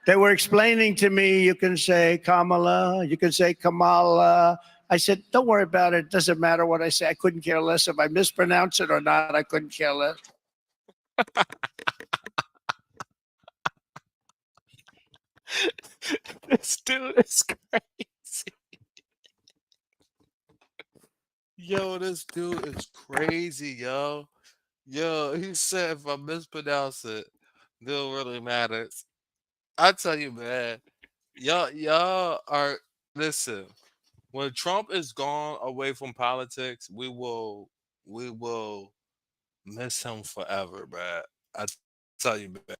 Speaker 2: They were explaining to me, you can say Kamala, you can say Kamala. I said, don't worry about it. It doesn't matter what I say. I couldn't care less if I mispronounce it or not. I couldn't care less.
Speaker 1: This dude is crazy. Yo, this dude is crazy, yo. Yo, he said if I mispronounce it, it don't really matter. I tell you, man, y'all are, listen, when Trump is gone away from politics, we will miss him forever, man. I tell you, man.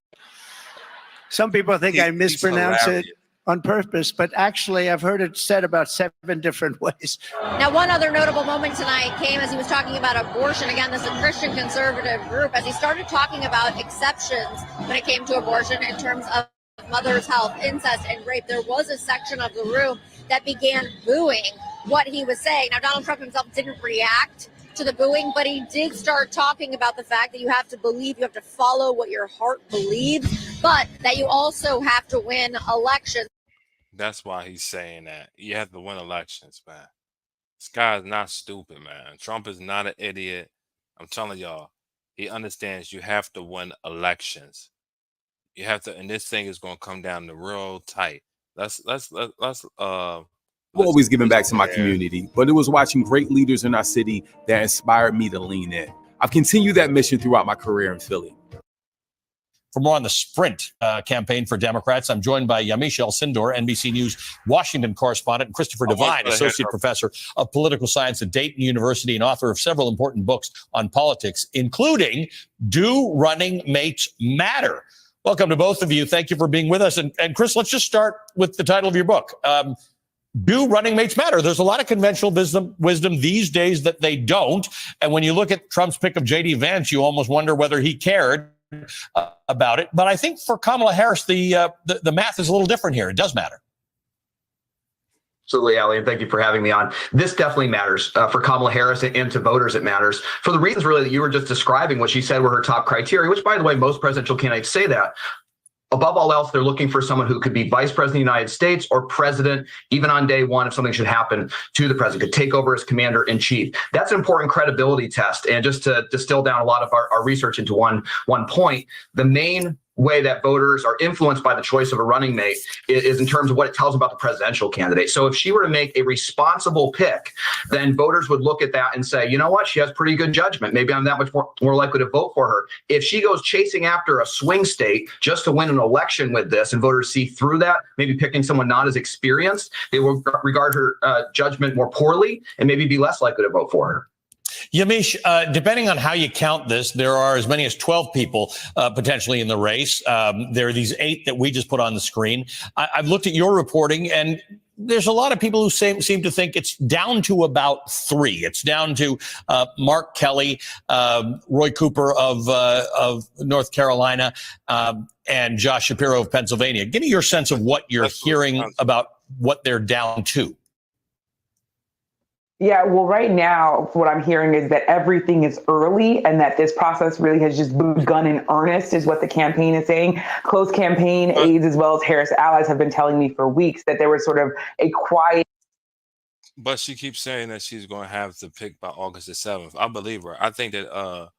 Speaker 2: Some people think I mispronounce it on purpose, but actually I've heard it said about 7 different ways.
Speaker 11: Now, one other notable moment tonight came as he was talking about abortion. Again, this is a Christian conservative group, as he started talking about exceptions when it came to abortion in terms of mother's health, incest, and rape, there was a section of the room that began booing what he was saying. Now, Donald Trump himself didn't react to the booing, but he did start talking about the fact that you have to believe, you have to follow what your heart believes, but that you also have to win elections.
Speaker 1: That's why he's saying that. You have to win elections, man. This guy is not stupid, man. Trump is not an idiot. I'm telling y'all, he understands you have to win elections. You have to, and this thing is going to come down to real tight. Let's
Speaker 8: Always giving back to my community, but it was watching great leaders in our city that inspired me to lean in. I've continued that mission throughout my career in Philly.
Speaker 12: For more on the Sprint campaign for Democrats, I'm joined by Yamiche El-Sindor, NBC News Washington correspondent, and Christopher Devine, associate professor of political science at Dayton University and author of several important books on politics, including Do Running Mates Matter? Welcome to both of you. Thank you for being with us. And Chris, let's just start with the title of your book. Do running mates matter? There's a lot of conventional wisdom these days that they don't. And when you look at Trump's pick of J.D. Vance, you almost wonder whether he cared about it. But I think for Kamala Harris, the math is a little different here. It does matter.
Speaker 13: Absolutely, Ali, and thank you for having me on. This definitely matters for Kamala Harris and to voters. It matters for the reasons really that you were just describing, what she said were her top criteria, which, by the way, most presidential candidates say that. Above all else, they're looking for someone who could be vice president of the United States or president, even on day one, if something should happen to the president, could take over as commander in chief. That's an important credibility test. And just to distill down a lot of our research into one point, the main way that voters are influenced by the choice of a running mate is in terms of what it tells about the presidential candidate. So if she were to make a responsible pick, then voters would look at that and say, you know what, she has pretty good judgment. Maybe I'm that much more likely to vote for her. If she goes chasing after a swing state just to win an election with this and voters see through that, maybe picking someone not as experienced, they will regard her judgment more poorly and maybe be less likely to vote for her.
Speaker 12: Yamiche, depending on how you count this, there are as many as 12 people potentially in the race. There are these 8 that we just put on the screen. I've looked at your reporting, and there's a lot of people who seem to think it's down to about 3. It's down to Mark Kelly, Roy Cooper of North Carolina, and Josh Shapiro of Pennsylvania. Give me your sense of what you're hearing about what they're down to.
Speaker 14: Yeah, well, right now, what I'm hearing is that everything is early and that this process really has just begun in earnest, is what the campaign is saying. Close campaign aides as well as Harris allies have been telling me for weeks that there was sort of a quiet.
Speaker 1: But she keeps saying that she's going to have the pick by August the 7th. I believe her. I think that a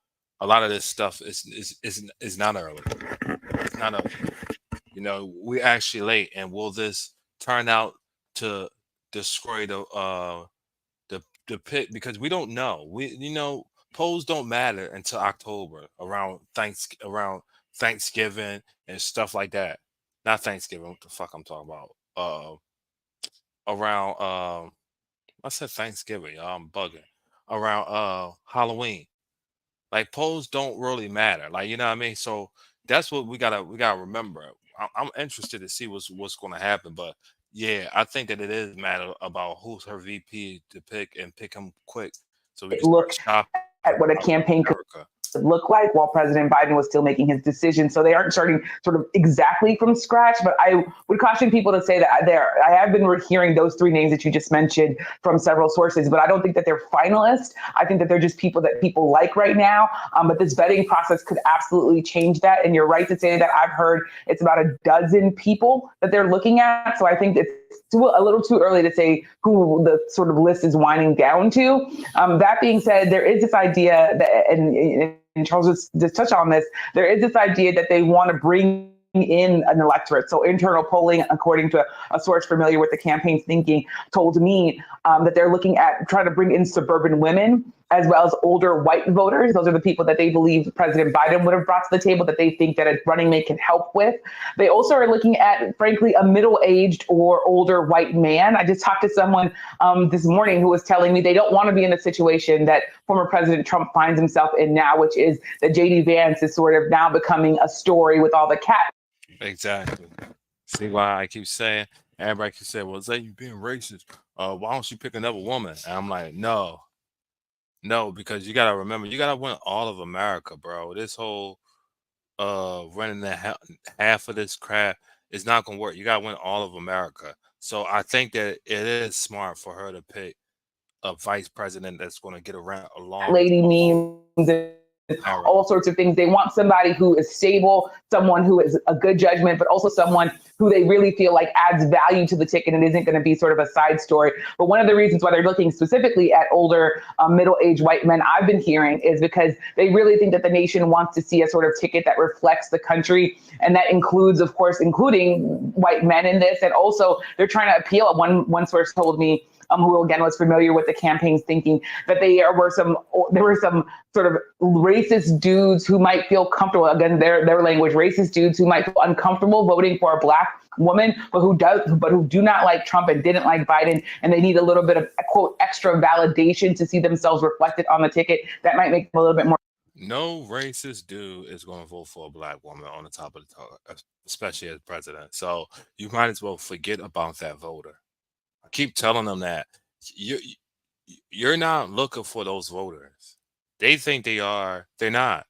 Speaker 1: lot of this stuff is not early. It's not early. You know, we're actually late. And will this turn out to destroy the pick? Because we don't know. Polls don't matter until October, around Thanksgiving and stuff like that. Not Thanksgiving. What the fuck I'm talking about? Around I said Thanksgiving, y'all. I'm bugging. Around Halloween. Like, polls don't really matter. Like, you know what I mean? So that's what we gotta remember. I'm interested to see what's going to happen, but yeah, I think that it is matter about who's her VP to pick and pick him quick, so we can
Speaker 14: Look
Speaker 1: start
Speaker 14: at what a campaign could look like while President Biden was still making his decision. So they aren't starting sort of exactly from scratch, but I would caution people to say that I have been hearing those 3 names that you just mentioned from several sources, but I don't think that they're finalists. I think that they're just people that people like right now. But this vetting process could absolutely change that. And you're right to say that. I've heard it's about a dozen people that they're looking at. So I think it's a little too early to say who the sort of list is winding down to. That being said, there is this idea that, and Charles just touched on this, there is this idea that they want to bring in an electorate. So internal polling, according to a source familiar with the campaign's thinking, told me that they're looking at trying to bring in suburban women as well as older white voters. Those are the people that they believe President Biden would have brought to the table that they think that a running mate can help with. They also are looking at, frankly, a middle-aged or older white man. I just talked to someone this morning who was telling me they don't want to be in a situation that former President Trump finds himself in now, which is that J.D. Vance is sort of now becoming a story with all the cat.
Speaker 1: Exactly. See why I keep saying, everybody keeps saying, well, is that you being racist? Why don't you pick another woman? And I'm like, no, because you got to remember, you got to win all of America, bro. This whole running half of this crap It's not going to work. You got to win all of America. So I think that it is smart for her to pick a vice president that's going to get around along with
Speaker 14: lady memes and
Speaker 1: Harris.
Speaker 14: all sorts of things. They want somebody who is stable, someone who is a good judgment, but also someone who they really feel like adds value to the ticket and isn't going to be sort of a side story. But one of the reasons why they're looking specifically at older, middle-aged white men I've been hearing is because they really think that the nation wants to see a sort of ticket that reflects the country. And that includes, of course, including white men in this. And also they're trying to appeal. One source told me, who again was familiar with the campaign's thinking, that there were some sort of racist dudes who might feel comfortable, again their language, racist dudes who might feel uncomfortable voting for a black woman, but who do not like Trump and didn't like Biden, and they need a little bit of, quote, extra validation to see themselves reflected on the ticket. That might make them a little bit more.
Speaker 1: No racist dude is going to vote for a black woman on the top of the toilet, especially as president. So you might as well forget about that voter. I keep telling them that you're not looking for those voters. They think they are. They're not.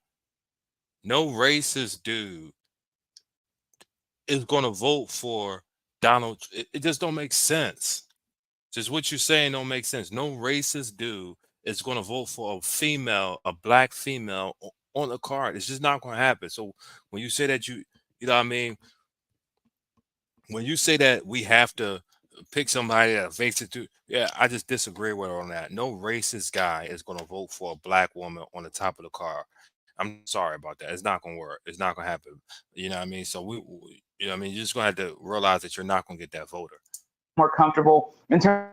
Speaker 1: No racist dude is going to vote for Donald. It just don't make sense. Just what you're saying don't make sense. No racist dude is going to vote for a black female on the card. It's just not going to happen. So when you say that you know what I mean? When you say that we have to pick somebody that faces to, yeah, I just disagree with her on that. No racist guy is going to vote for a black woman on the top of the car. I'm sorry about that. It's not going to work. It's not going to happen. You know what I mean? So you know what I mean? You're just going to have to realize that you're not going to get that voter.
Speaker 14: More comfortable in terms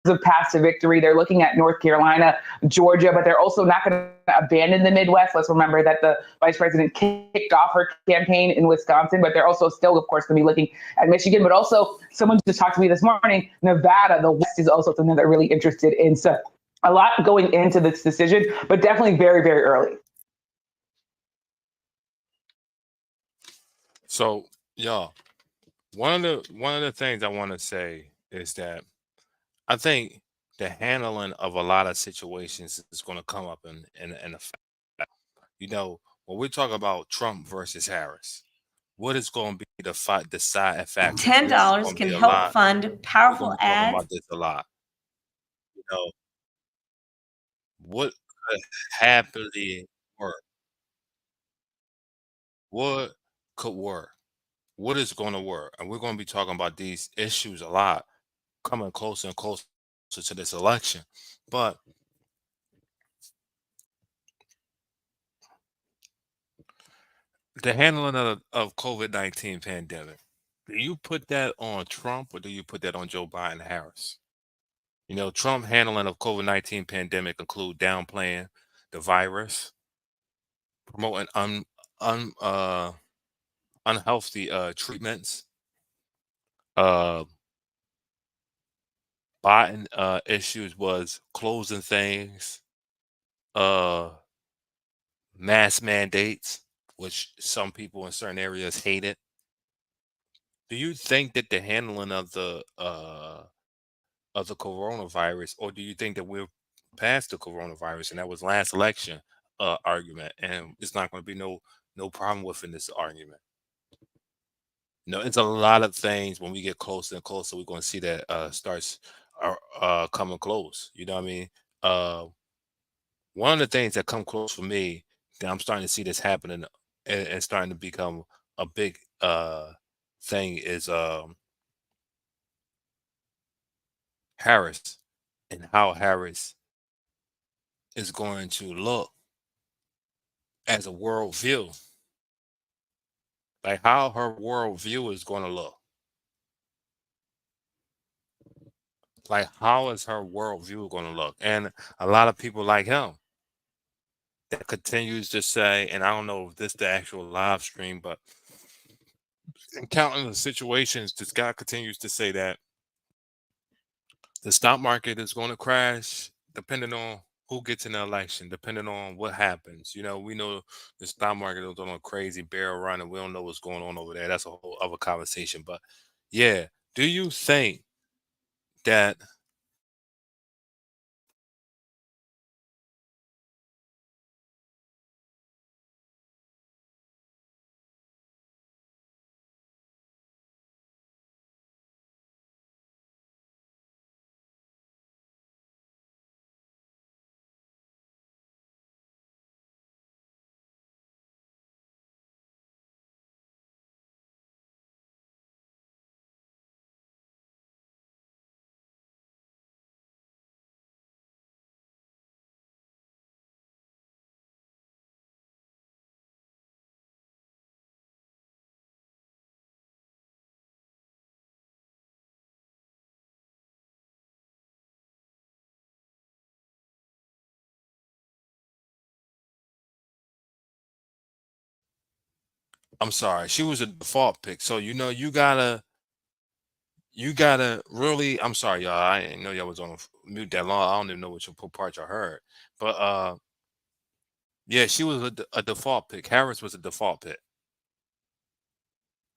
Speaker 14: of path to victory. They're looking at North Carolina, Georgia, but they're also not going to abandon the Midwest. Let's remember that the vice president kicked off her campaign in Wisconsin, but they're also still, of course, going to be looking at Michigan. But also, someone just talked to me this morning, Nevada, the West is also something they're really interested in. So a lot going into this decision, but definitely very, very early.
Speaker 1: So, y'all, one of the things I want to say is that I think the handling of a lot of situations is going to come up in the fact, you know, when we talk about Trump versus Harris, what is going to be the side factors?
Speaker 15: $10 can help fund
Speaker 1: We're going
Speaker 15: powerful
Speaker 1: to be talking
Speaker 15: ads.
Speaker 1: about this a lot. You know, what could happily work? What could work? What is going to work? And we're going to be talking about these issues a lot, coming closer and closer to this election. But the handling of COVID-19 pandemic, do you put that on Trump or do you put that on Joe Biden Harris? You know, Trump handling of COVID-19 pandemic include downplaying the virus, promoting un unhealthy treatments. Biden issues was closing things, uh mass mandates, which some people in certain areas hated. Do you think that the handling of the coronavirus, or do you think that we're past the coronavirus and that was last election argument, and it's not going to be no problem within this argument? No, it's a lot of things. When we get closer and closer, we're going to see that starts coming close. You know what I mean? Uh, One of the things that come close for me that I'm starting to see this happening and starting to become a big thing is Harris, and how Harris is going to look as a worldview. Like how her worldview is going to look. Like how is her worldview going to look? And a lot of people like him that continues to say, and I don't know if this the actual live stream, but in countless situations, this guy continues to say that the stock market is going to crash depending on who gets in the election, depending on what happens. You know, we know the stock market is on a crazy bear run and we don't know what's going on over there. That's a whole other conversation. But yeah, do you think that I'm sorry, she was a default pick. So you gotta really. I'm sorry, y'all. I didn't know y'all was on mute that long. I don't even know what part y'all heard. But yeah, she was a default pick. Harris was a default pick.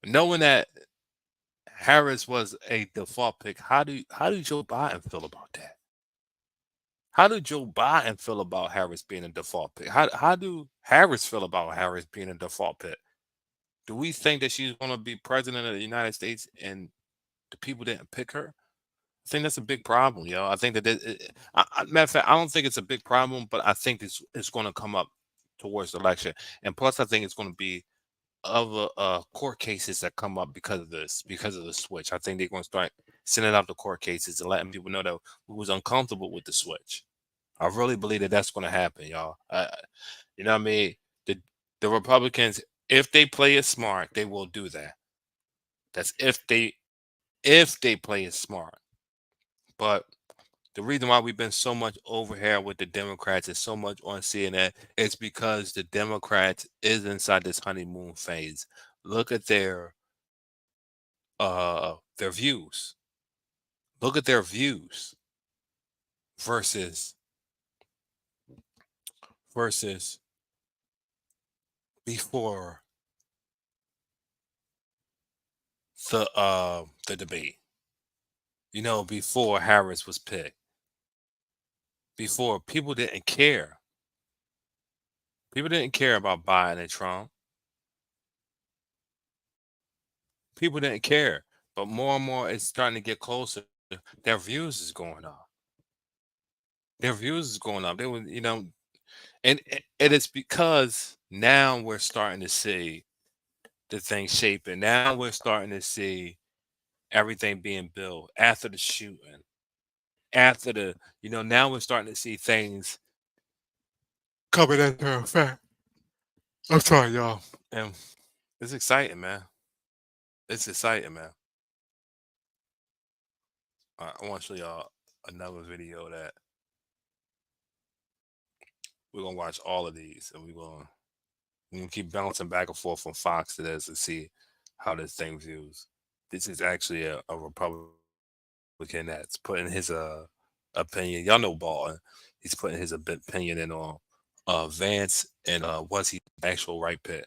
Speaker 1: Knowing that Harris was a default pick, how do Joe Biden feel about that? How do Joe Biden feel about Harris being a default pick? How do Harris feel about Harris being a default pick? Do we think that she's going to be president of the United States and the people didn't pick her? I think that's a big problem, yo. I think that matter of fact, I don't think it's a big problem, but I think it's going to come up towards the election, and plus, I think it's going to be other court cases that come up because of this, because of the switch. I think they're going to start sending out the court cases and letting people know that who was uncomfortable with the switch. I really believe that that's going to happen, y'all. You know what I mean? The Republicans, if they play it smart, they will do that. That's if they play it smart. But the reason why we've been so much over here with the Democrats and so much on CNN is because the Democrats is inside this honeymoon phase. Look at their views. Look at their views versus before the debate. You know, before Harris was picked. Before, people didn't care. People didn't care about Biden and Trump. People didn't care. But more and more it's starting to get closer. Their views is going up. Their views is going up. They were, and it's because now we're starting to see the thing shaping. Now we're starting to see everything being built after the shooting. After now we're starting to see things coming into effect. I'm sorry, y'all. And it's exciting, man. It's exciting, man. I want to show y'all another video that we're gonna watch all of these, and we're gonna keep bouncing back and forth from Fox to this and see how this thing views. This is actually a Republican that's putting his opinion. Y'all know Baldwin. He's putting his opinion in on Vance and was he actual right pick.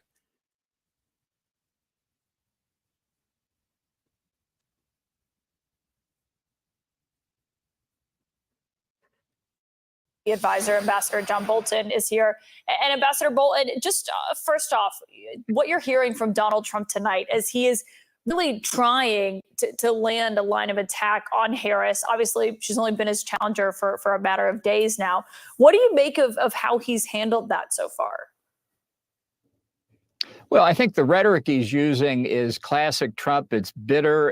Speaker 16: The advisor, Ambassador John Bolton, is here. And Ambassador Bolton, just first off, what you're hearing from Donald Trump tonight as he is really trying to land a line of attack on Harris. Obviously, she's only been his challenger for a matter of days now. What do you make of how he's handled that so far?
Speaker 17: Well, I think the rhetoric he's using is classic Trump. It's bitter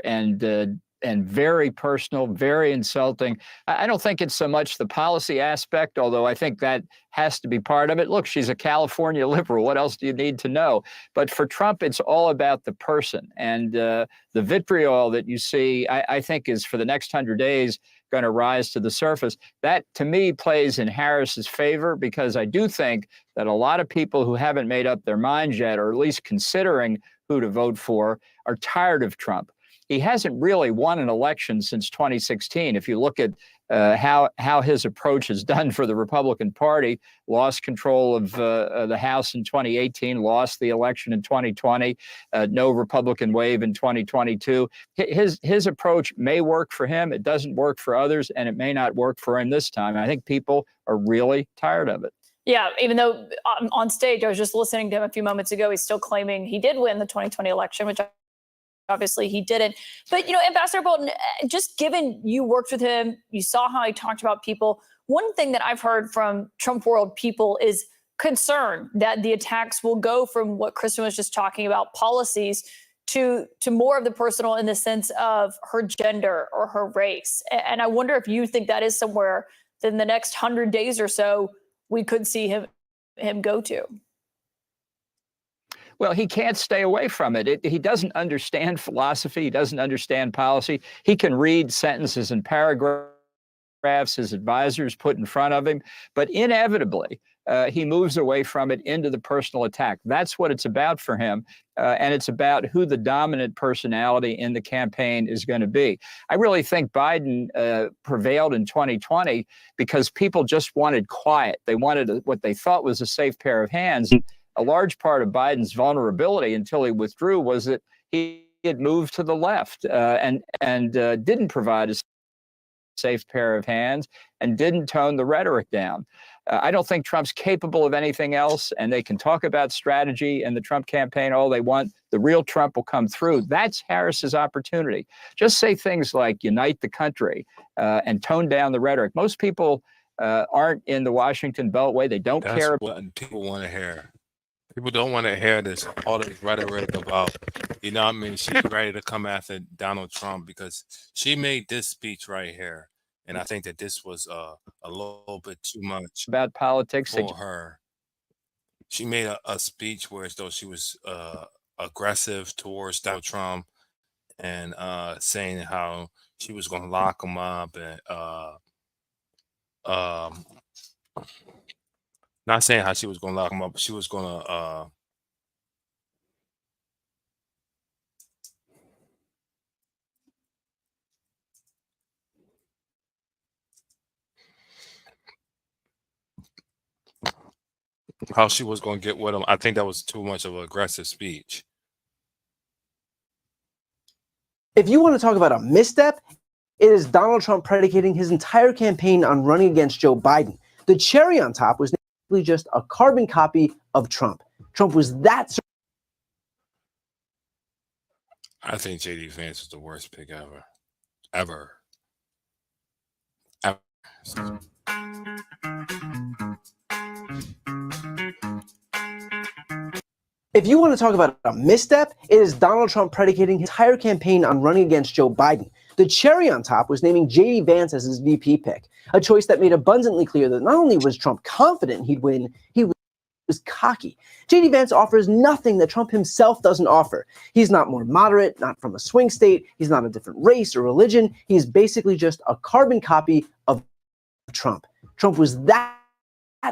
Speaker 17: and very personal, very insulting. I don't think it's so much the policy aspect, although I think that has to be part of it. Look, she's a California liberal. What else do you need to know? But for Trump, it's all about the person. And the vitriol that you see, I think is for the next 100 days going to rise to the surface. That, to me, plays in Harris's favor, because I do think that a lot of people who haven't made up their minds yet, or at least considering who to vote for, are tired of Trump. He hasn't really won an election since 2016. If you look at how his approach has done for the Republican Party, lost control of the House in 2018, lost the election in 2020, no Republican wave in 2022. His approach may work for him. It doesn't work for others, and it may not work for him this time. I think people are really tired of it.
Speaker 16: Yeah, even though on stage, I was just listening to him a few moments ago, he's still claiming he did win the 2020 election, which obviously he didn't. But, Ambassador Bolton, just given you worked with him, you saw how he talked about people. One thing that I've heard from Trump world people is concern that the attacks will go from what Kristen was just talking about, policies, to more of the personal in the sense of her gender or her race. And I wonder if you think that is somewhere that in the next 100 days or so, we could see him go to.
Speaker 17: Well, he can't stay away from it. He doesn't understand philosophy. He doesn't understand policy. He can read sentences and paragraphs his advisors put in front of him. But inevitably, he moves away from it into the personal attack. That's what it's about for him. And it's about who the dominant personality in the campaign is going to be. I really think Biden prevailed in 2020 because people just wanted quiet. They wanted what they thought was a safe pair of hands. A large part of Biden's vulnerability until he withdrew was that he had moved to the left and didn't provide a safe pair of hands and didn't tone the rhetoric down. I don't think Trump's capable of anything else, and they can talk about strategy and the Trump campaign all they want. The real Trump will come through. That's Harris's opportunity. Just say things like unite the country and tone down the rhetoric. Most people aren't in the Washington Beltway. They don't care.
Speaker 1: What people want to hear. People don't want to hear all this rhetoric about, you know what I mean, she's ready to come after Donald Trump because she made this speech right here. And I think that this was a little bit too much
Speaker 17: about politics
Speaker 1: for her. She made a speech where as though she was aggressive towards Donald Trump and saying how she was going to lock him up and not saying how she was going to lock him up, but she was going to how she was going to get with him. I think that was too much of an aggressive speech.
Speaker 18: If you want to talk about a misstep, it is Donald Trump predicating his entire campaign on running against Joe Biden. The cherry on top was simply just a carbon copy of Trump. Trump was that.
Speaker 1: I think J.D. Vance is the worst pick ever. Ever.
Speaker 18: If you want to talk about a misstep, it is Donald Trump predicating his entire campaign on running against Joe Biden. The cherry on top was naming J.D. Vance as his VP pick, a choice that made abundantly clear that not only was Trump confident he'd win, he was cocky. J.D. Vance offers nothing that Trump himself doesn't offer. He's not more moderate, not from a swing state. He's not a different race or religion. He's basically just a carbon copy of Trump. Trump was that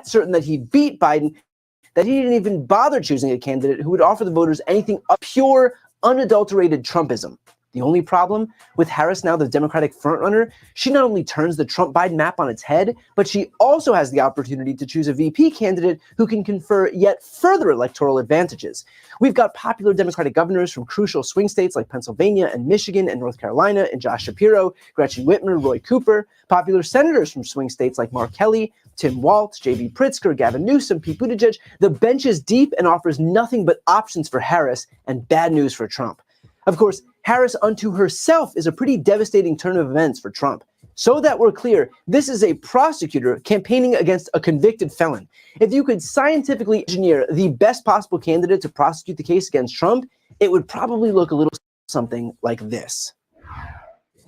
Speaker 18: certain that he beat Biden that he didn't even bother choosing a candidate who would offer the voters anything but pure, unadulterated Trumpism. The only problem with Harris, now the Democratic frontrunner, she not only turns the Trump-Biden map on its head, but she also has the opportunity to choose a VP candidate who can confer yet further electoral advantages. We've got popular Democratic governors from crucial swing states like Pennsylvania and Michigan and North Carolina and Josh Shapiro, Gretchen Whitmer, Roy Cooper, popular senators from swing states like Mark Kelly, Tim Walz, J.B. Pritzker, Gavin Newsom, Pete Buttigieg. The bench is deep and offers nothing but options for Harris and bad news for Trump. Of course, Harris unto herself is a pretty devastating turn of events for Trump. So that we're clear, this is a prosecutor campaigning against a convicted felon. If you could scientifically engineer the best possible candidate to prosecute the case against Trump, it would probably look a little something like this.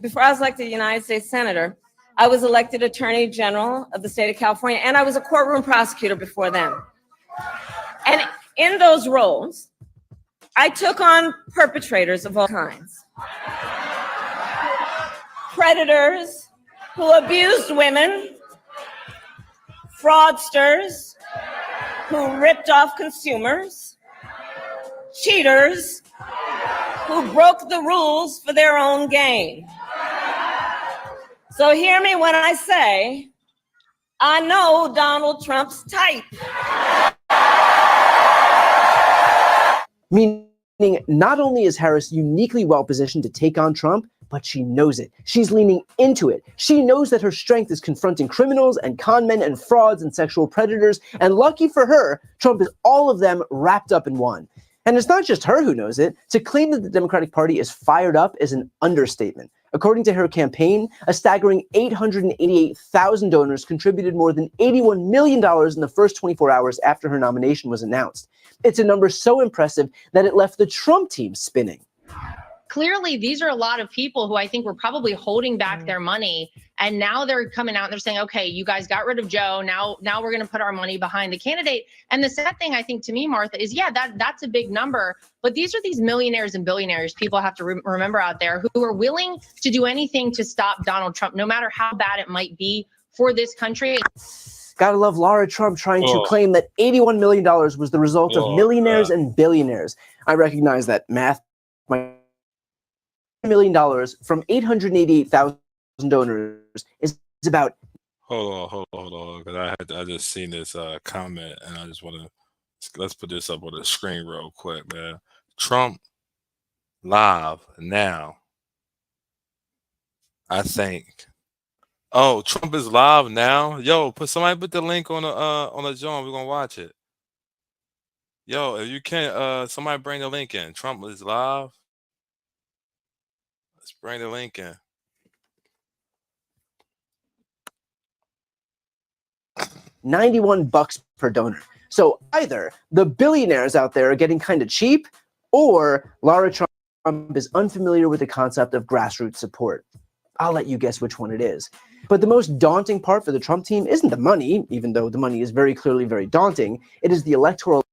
Speaker 19: Before I was elected United States Senator, I was elected Attorney General of the state of California, and I was a courtroom prosecutor before then. And in those roles, I took on perpetrators of all kinds. Predators who abused women, fraudsters who ripped off consumers, cheaters who broke the rules for their own gain. So hear me when I say, I know Donald Trump's type.
Speaker 18: Meaning, not only is Harris uniquely well positioned to take on Trump, but she knows it. She's leaning into it. She knows that her strength is confronting criminals and con men and frauds and sexual predators. And lucky for her, Trump is all of them wrapped up in one. And it's not just her who knows it. To claim that the Democratic Party is fired up is an understatement. According to her campaign, a staggering 888,000 donors contributed more than $81 million in the first 24 hours after her nomination was announced. It's a number so impressive that it left the Trump team spinning.
Speaker 11: Clearly, these are a lot of people who I think were probably holding back their money. And now they're coming out and they're saying, okay, you guys got rid of Joe. Now we're going to put our money behind the candidate. And the sad thing, I think, to me, Martha, is, yeah, that's a big number. But these are these millionaires and billionaires people have to remember out there who are willing to do anything to stop Donald Trump, no matter how bad it might be for this country.
Speaker 18: Gotta love Laura Trump trying to
Speaker 1: Oh.
Speaker 18: claim that $81 million was the result of
Speaker 1: Oh,
Speaker 18: millionaires and billionaires. I recognize that math might $1 million from 888,000 donors is about.
Speaker 1: Hold on, because I just seen this comment, and I just want to let's put this up on the screen real quick, man. Trump live now. I think. Oh, Trump is live now. Yo, somebody put the link on the John. We're gonna watch it. Yo, if you can't, somebody bring the link in. Trump is live. Let's bring the link in.
Speaker 18: $91 per donor. So either the billionaires out there are getting kind of cheap, or Laura Trump is unfamiliar with the concept of grassroots support. I'll let you guess which one it is. But the most daunting part for the Trump team isn't the money, even though the money is very clearly very daunting. It is the electoral.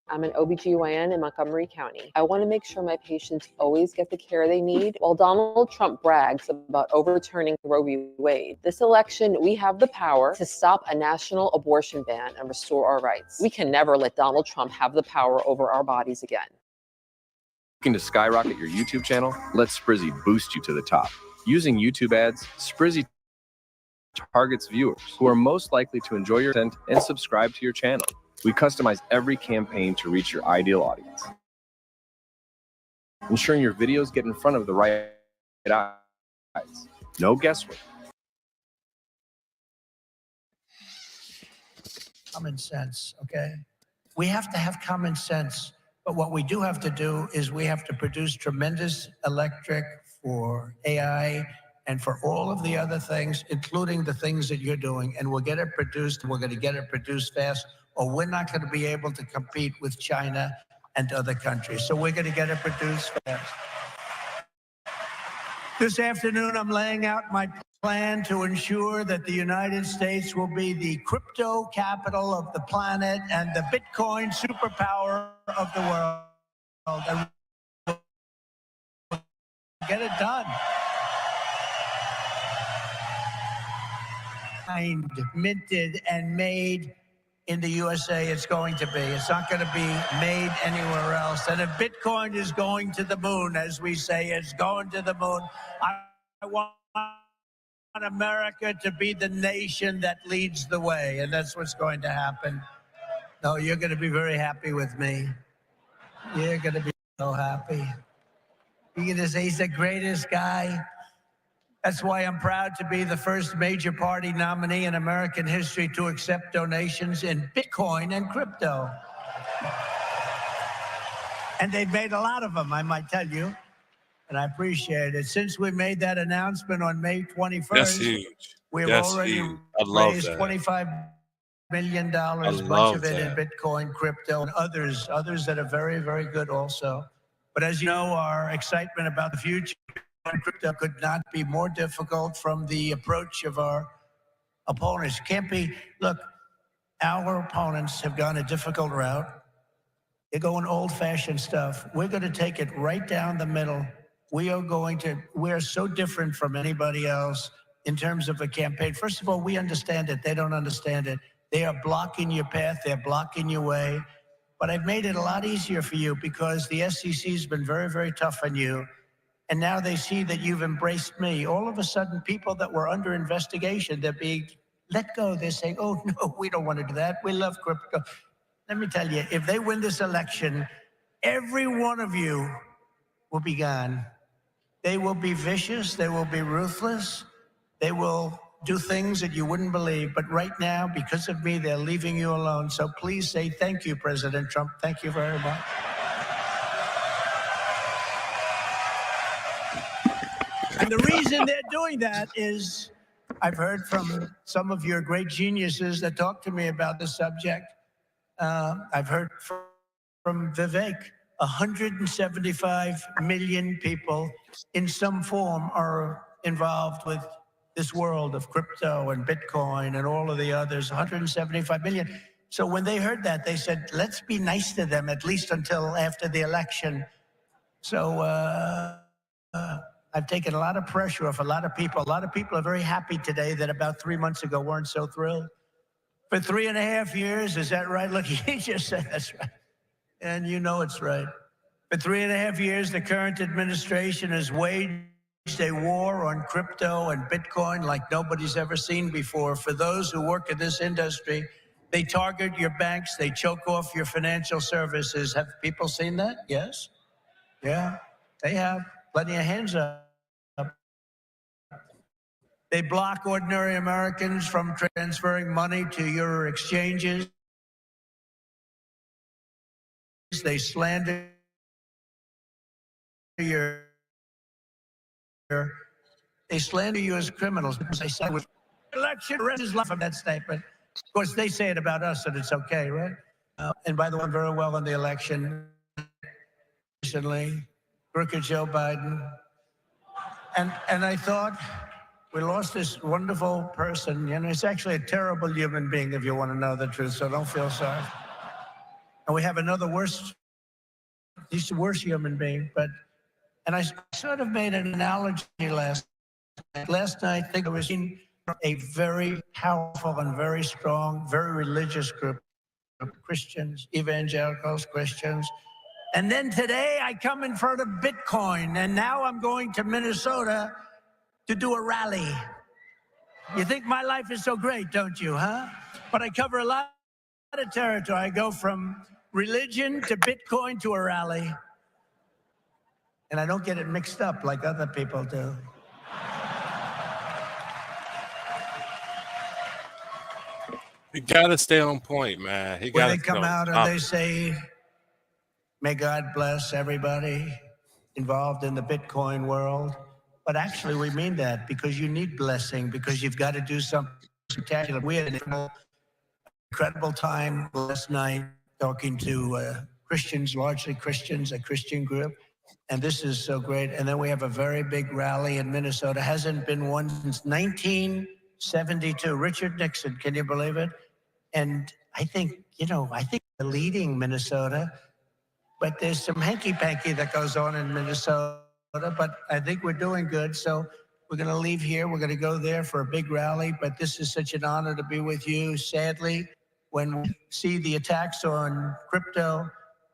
Speaker 20: I'm an OBGYN in Montgomery County. I want to make sure my patients always get the care they need. While Donald Trump brags about overturning Roe v. Wade, this election, we have the power to stop a national abortion ban and restore our rights. We can never let Donald Trump have the power over our bodies again.
Speaker 21: Looking to skyrocket your YouTube channel? Let Sprizzy boost you to the top. Using YouTube ads, Sprizzy targets viewers who are most likely to enjoy your content and subscribe to your channel. We customize every campaign to reach your ideal audience, ensuring your videos get in front of the right eyes. No guesswork.
Speaker 2: Common sense, okay? We have to have common sense, but what we do have to do is we have to produce tremendous electric for AI and for all of the other things, including the things that you're doing, and we'll get it produced, and we're going to get it produced fast, or we're not going to be able to compete with China and other countries. So we're going to get it produced fast. This afternoon, I'm laying out my plan to ensure that the United States will be the crypto capital of the planet and the Bitcoin superpower of the world. And we'll get it done. Minted and made in the USA, it's going to be. It's not going to be made anywhere else. And if Bitcoin is going to the moon, as we say, it's going to the moon. I want America to be the nation that leads the way, and that's what's going to happen. No, you're going to be very happy with me. You're going to be so happy. You're going to say he's the greatest guy. That's why I'm proud to be the first major party nominee in American history to accept donations in Bitcoin and crypto. And they've made a lot of them, I might tell you, and I appreciate it. Since we made that announcement on May 21st,
Speaker 1: That's huge.
Speaker 2: we've
Speaker 1: That's
Speaker 2: already
Speaker 1: huge. I love
Speaker 2: raised
Speaker 1: that.
Speaker 2: $25 million, much
Speaker 1: love
Speaker 2: of it in
Speaker 1: that.
Speaker 2: Bitcoin, crypto, and others that are very, very good also. But as you know, our excitement about the future crypto could not be more difficult from the approach of our opponents. Can't be, look, our opponents have gone a difficult route. They're going old-fashioned stuff. We're going to take it right down the middle. We're so different from anybody else in terms of a campaign. First of all, we understand it. They don't understand it. They are blocking your path. They're blocking your way. But I've made it a lot easier for you because the SEC has been very, very tough on you. And now they see that you've embraced me. All of a sudden, people that were under investigation, they're being let go. They're saying, oh, no, we don't want to do that. We love crypto. Let me tell you, if they win this election, every one of you will be gone. They will be vicious. They will be ruthless. They will do things that you wouldn't believe. But right now, because of me, they're leaving you alone. So please say thank you, President Trump. Thank you very much. And the reason they're doing that is I've heard from some of your great geniuses that talk to me about this subject. I've heard from Vivek, 175 million people in some form are involved with this world of crypto and Bitcoin and all of the others, 175 million. So when they heard that, they said, let's be nice to them, at least until after the election. So I've taken a lot of pressure off a lot of people. A lot of people are very happy today that about 3 months ago weren't so thrilled. For 3.5 years, is that right? Look, he just said that's right. And you know it's right. For 3.5 years, the current administration has waged a war on crypto and Bitcoin like nobody's ever seen before. For those who work in this industry, they target your banks, they choke off your financial services. Have people seen that? Yes? Yeah, they have. Plenty of hands up. They block ordinary Americans from transferring money to your exchanges. They slander you as criminals because they say election is left from that statement. Of course, they say it about us and it's okay, right? And by the way, very well in the election recently, crooked Joe Biden. And I thought, we lost this wonderful person. You know, he's actually a terrible human being, if you want to know the truth, so don't feel sorry. And we have another worse, he's the worst human being. And I sort of made an analogy last night. Last night, I think I was in a very powerful and very strong, very religious group of Christians, evangelicals, Christians. And then today I come in front of Bitcoin, and now I'm going to Minnesota to do a rally. You think my life is so great, don't you, huh? But I cover a lot of territory. I go from religion to Bitcoin to a rally. And I don't get it mixed up like other people do.
Speaker 1: You gotta stay on point, man. He
Speaker 2: When
Speaker 1: gotta
Speaker 2: they come out and they say, may God bless everybody involved in the Bitcoin world. But actually, we mean that because you need blessing, because you've got to do something spectacular. We had an incredible time last night talking to Christians, largely Christians, a Christian group. And this is so great. And then we have a very big rally in Minnesota. Hasn't been one since 1972. Richard Nixon, can you believe it? And I think, they're leading Minnesota. But there's some hanky-panky that goes on in Minnesota. But I think we're doing good. So we're going to leave here. We're going to go there for a big rally. But this is such an honor to be with you. Sadly, when we see the attacks on crypto,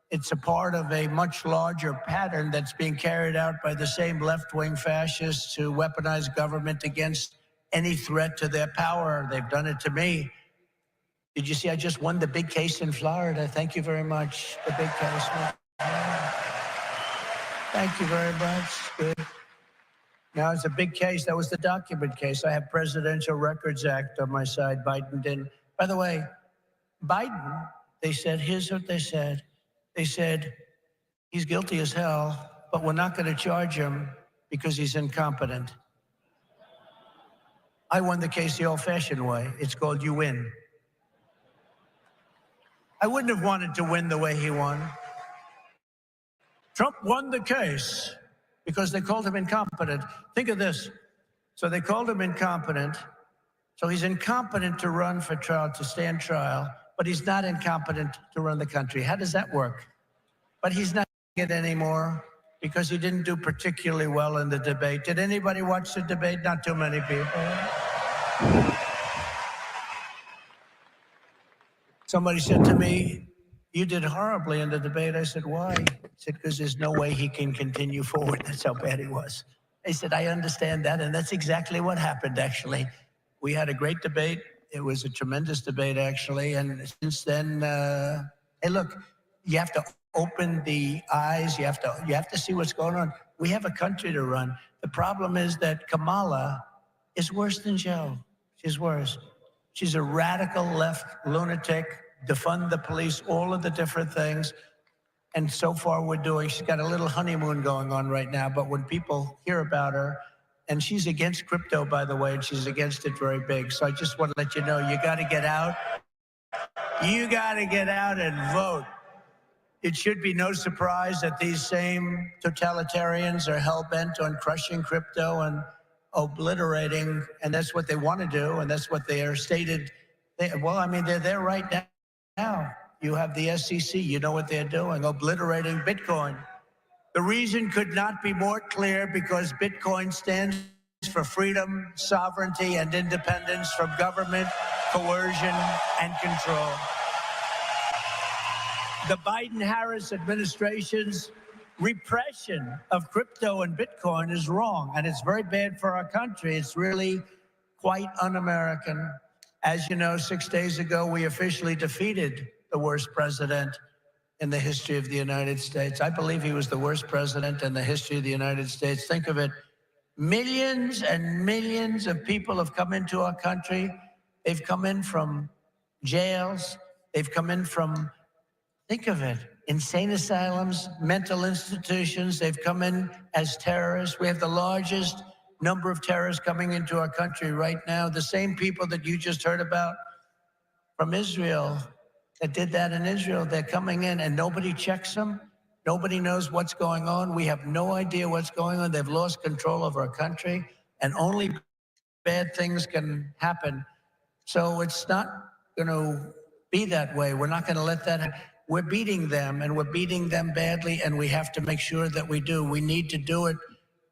Speaker 2: it's a part of a much larger pattern that's being carried out by the same left-wing fascists who weaponize government against any threat to their power. They've done it to me. Did you see I just won the big case in Florida? Thank you very much. The big case. Thank you very much. Good. Now, it's a big case. That was the document case. I have Presidential Records Act on my side. Biden didn't. By the way, Biden, they said, here's what they said. They said, he's guilty as hell, but we're not going to charge him because he's incompetent. I won the case the old-fashioned way. It's called you win. I wouldn't have wanted to win the way he won. Trump won the case because they called him incompetent. Think of this. So they called him incompetent. So he's incompetent to run for trial, to stand trial, but he's not incompetent to run the country. How does that work? But he's not it anymore because he didn't do particularly well in the debate. Did anybody watch the debate? Not too many people. Somebody said to me, you did horribly in the debate. I said, why? He said, because there's no way he can continue forward. That's how bad he was. I said, I understand that. And that's exactly what happened, actually. We had a great debate. It was a tremendous debate, actually. And since then, hey, look, you have to open the eyes. You have to see what's going on. We have a country to run. The problem is that Kamala is worse than Joe. She's worse. She's a radical left lunatic, defund the police, all of the different things. And so far she's got a little honeymoon going on right now. But when people hear about her, and she's against crypto, by the way, and she's against it very big. So I just want to let you know, you got to get out. You got to get out and vote. It should be no surprise that these same totalitarians are hell-bent on crushing crypto and obliterating, and that's what they want to do, and that's what they are stated. They're there right now. You have the SEC, you know what they're doing, obliterating Bitcoin. The reason could not be more clear because Bitcoin stands for freedom, sovereignty, and independence from government, coercion, and control. The Biden-Harris administration's repression of crypto and Bitcoin is wrong, and it's very bad for our country. It's really quite un-American. As you know, 6 days ago, we officially defeated the worst president in the history of the United States. I believe he was the worst president in the history of the United States. Think of it. Millions and millions of people have come into our country. They've come in from jails. They've come in from, think of it, insane asylums, mental institutions. They've come in as terrorists. We have the largest number of terrorists coming into our country right now. The same people that you just heard about from Israel that did that in Israel, they're coming in and nobody checks them. Nobody knows what's going on. We have no idea what's going on. They've lost control of our country, and only bad things can happen. So it's not going to be that way. We're not going to let that happen. We're beating them, and we're beating them badly, and we have to make sure that we do. We need to do it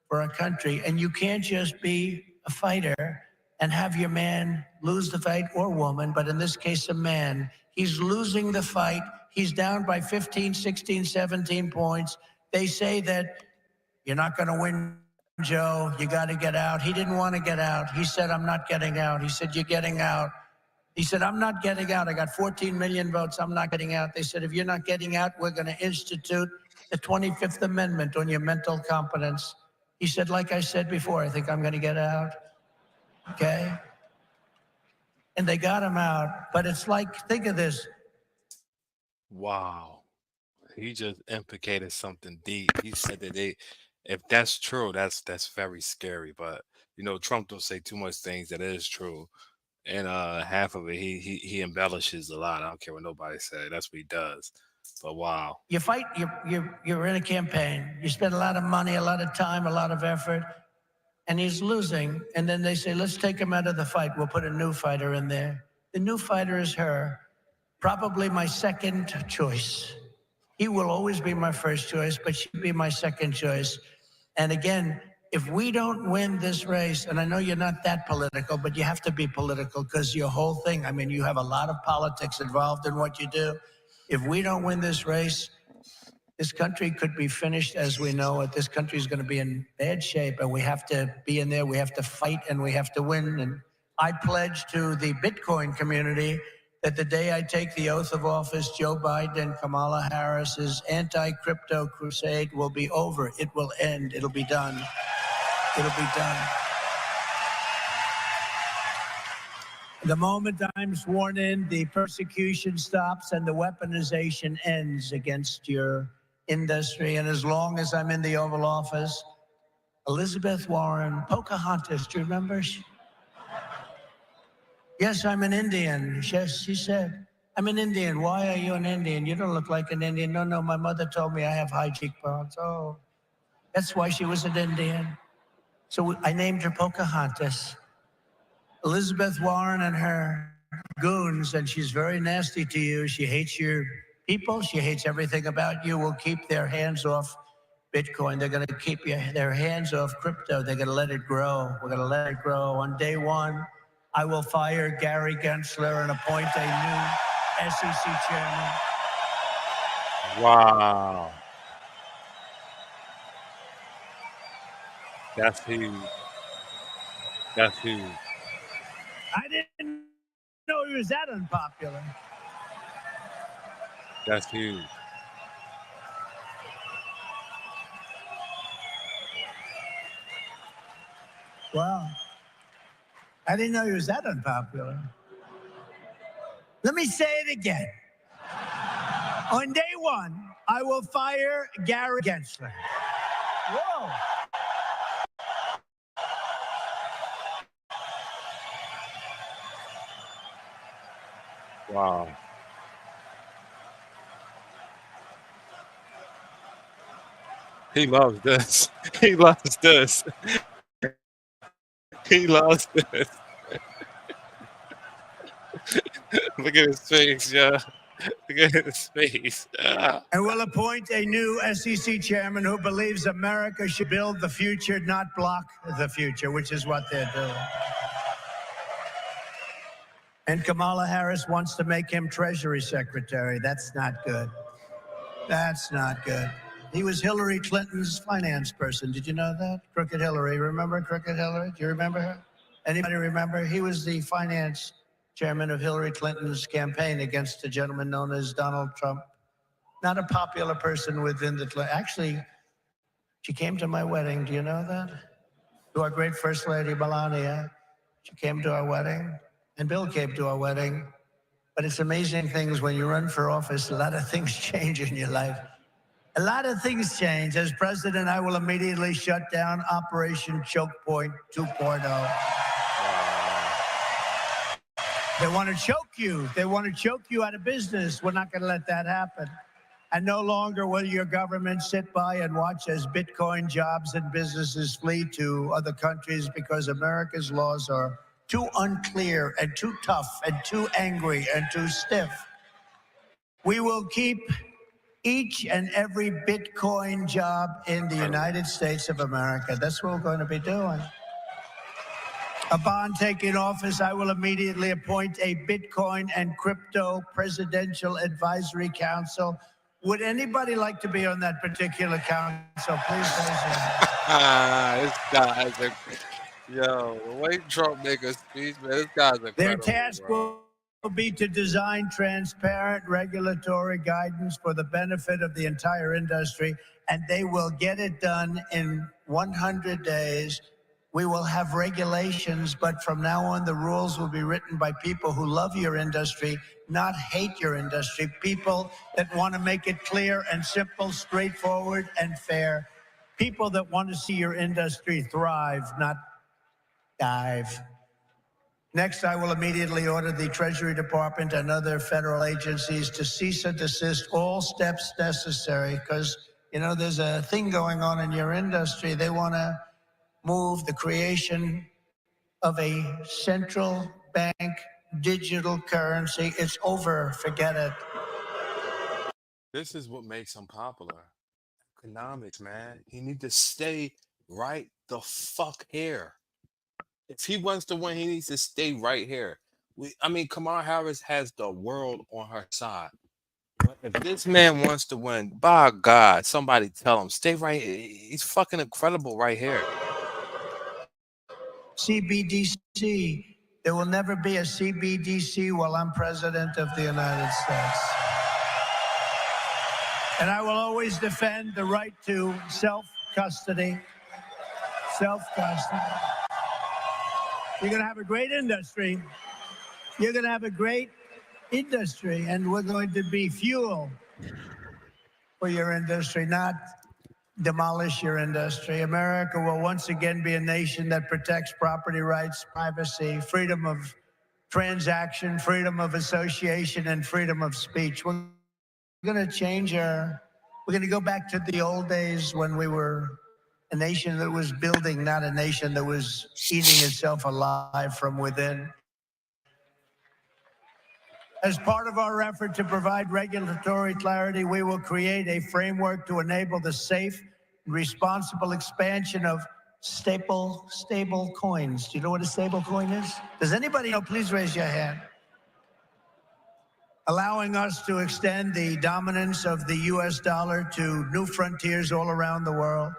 Speaker 2: for our country. And you can't just be a fighter and have your man lose the fight, or woman, but in this case, a man. He's losing the fight. He's down by 15, 16, 17 points. They say that you're not going to win, Joe. You got to get out. He didn't want to get out. He said, I'm not getting out. He said, you're getting out. He said, I'm not getting out. I got 14 million votes. I'm not getting out. They said, if you're not getting out, we're going to institute the 25th Amendment on your mental competence. He said, like I said before, I think I'm going to get out. Okay? And they got him out. But it's like, think of this.
Speaker 1: Wow. He just implicated something deep. He said that if that's true, that's very scary. But you know, Trump don't say too much things that is true. And half of it he embellishes a lot. I don't care what nobody says. That's what he does. But wow.
Speaker 2: You fight, you're in a campaign. You spend a lot of money, a lot of time, a lot of effort, and he's losing. And then they say, let's take him out of the fight. We'll put a new fighter in there. The new fighter is her. Probably my second choice. He will always be my first choice, but she'll be my second choice. And again, if we don't win this race, and I know you're not that political, but you have to be political because your whole thing, I mean, you have a lot of politics involved in what you do. If we don't win this race, this country could be finished as we know it. This country is going to be in bad shape, and we have to be in there. We have to fight, and we have to win. And I pledge to the Bitcoin community that the day I take the oath of office, Joe Biden and Kamala Harris's anti-crypto crusade will be over. It will end. It'll be done. It'll be done. The moment I'm sworn in, the persecution stops and the weaponization ends against your industry. And as long as I'm in the Oval Office, Elizabeth Warren, Pocahontas, do you remember? Yes, I'm an Indian. Yes, she said, I'm an Indian. Why are you an Indian? You don't look like an Indian. No, my mother told me I have high cheekbones. Oh, that's why she was an Indian. So I named her Pocahontas. Elizabeth Warren and her goons, and she's very nasty to you. She hates your people. She hates everything about you. Will keep their hands off Bitcoin. They're going to keep their hands off crypto. They're going to let it grow. We're going to let it grow. On day one, I will fire Gary Gensler and appoint a new SEC chairman.
Speaker 1: Wow. That's huge. That's huge.
Speaker 2: I didn't know he was that unpopular.
Speaker 1: That's huge.
Speaker 2: Wow. I didn't know he was that unpopular. Let me say it again. On day one, I will fire Gary Gensler. Whoa.
Speaker 1: Wow. He loves this. He loves this. He loves this. Look at his face, yeah. Look at his face.
Speaker 2: And we'll appoint a new SEC chairman who believes America should build the future, not block the future, which is what they're doing. And Kamala Harris wants to make him Treasury Secretary. That's not good. That's not good. He was Hillary Clinton's finance person. Did you know that? Crooked Hillary. Remember Crooked Hillary? Do you remember her? Anybody remember? He was the finance chairman of Hillary Clinton's campaign against a gentleman known as Donald Trump. Not a popular person within the... Actually, she came to my wedding. Do you know that? To our great First Lady, Melania. She came to our wedding. And Bill came to our wedding. But it's amazing things when you run for office, a lot of things change in your life. A lot of things change. As president, I will immediately shut down Operation Choke Point 2.0. They want to choke you. They want to choke you out of business. We're not going to let that happen. And no longer will your government sit by and watch as Bitcoin jobs and businesses flee to other countries because America's laws are too unclear and too tough and too angry and too stiff. We will keep each and every Bitcoin job in the United States of America. That's what we're going to be doing. Upon taking office, I will immediately appoint a Bitcoin and crypto presidential advisory council. Would anybody like to be on that particular council? Please raise your hand.
Speaker 1: This guy's a... Yo, the way Trump make a speech, man, this guy's incredible.
Speaker 2: Their task will be to design transparent regulatory guidance for the benefit of the entire industry, and they will get it done in 100 days. We will have regulations, but from now on, the rules will be written by people who love your industry, not hate your industry, people that want to make it clear and simple, straightforward and fair, people that want to see your industry thrive, not dive. Next, I will immediately order the Treasury Department and other federal agencies to cease and desist all steps necessary because, you know, there's a thing going on in your industry. They want to move the creation of a central bank digital currency. It's over. Forget it.
Speaker 1: This is what makes him popular. Economics, man. He need to stay right the fuck here. If he wants to win, he needs to stay right here. Kamala Harris has the world on her side. But if this man wants to win, by God, somebody tell him, stay right here. He's fucking incredible right here.
Speaker 2: CBDC. There will never be a CBDC while I'm president of the United States. And I will always defend the right to self-custody. Self-custody. You're going to have a great industry. You're going to have a great industry, and we're going to be fuel for your industry, not demolish your industry. America will once again be a nation that protects property rights, privacy, freedom of transaction, freedom of association, and freedom of speech. We're going to change we're going to go back to the old days when we were a nation that was building, not a nation that was eating itself alive from within. As part of our effort to provide regulatory clarity, we will create a framework to enable the safe and responsible expansion of stable coins. Do you know what a stable coin is? Does anybody know? Please raise your hand. Allowing us to extend the dominance of the U.S. dollar to new frontiers all around the world.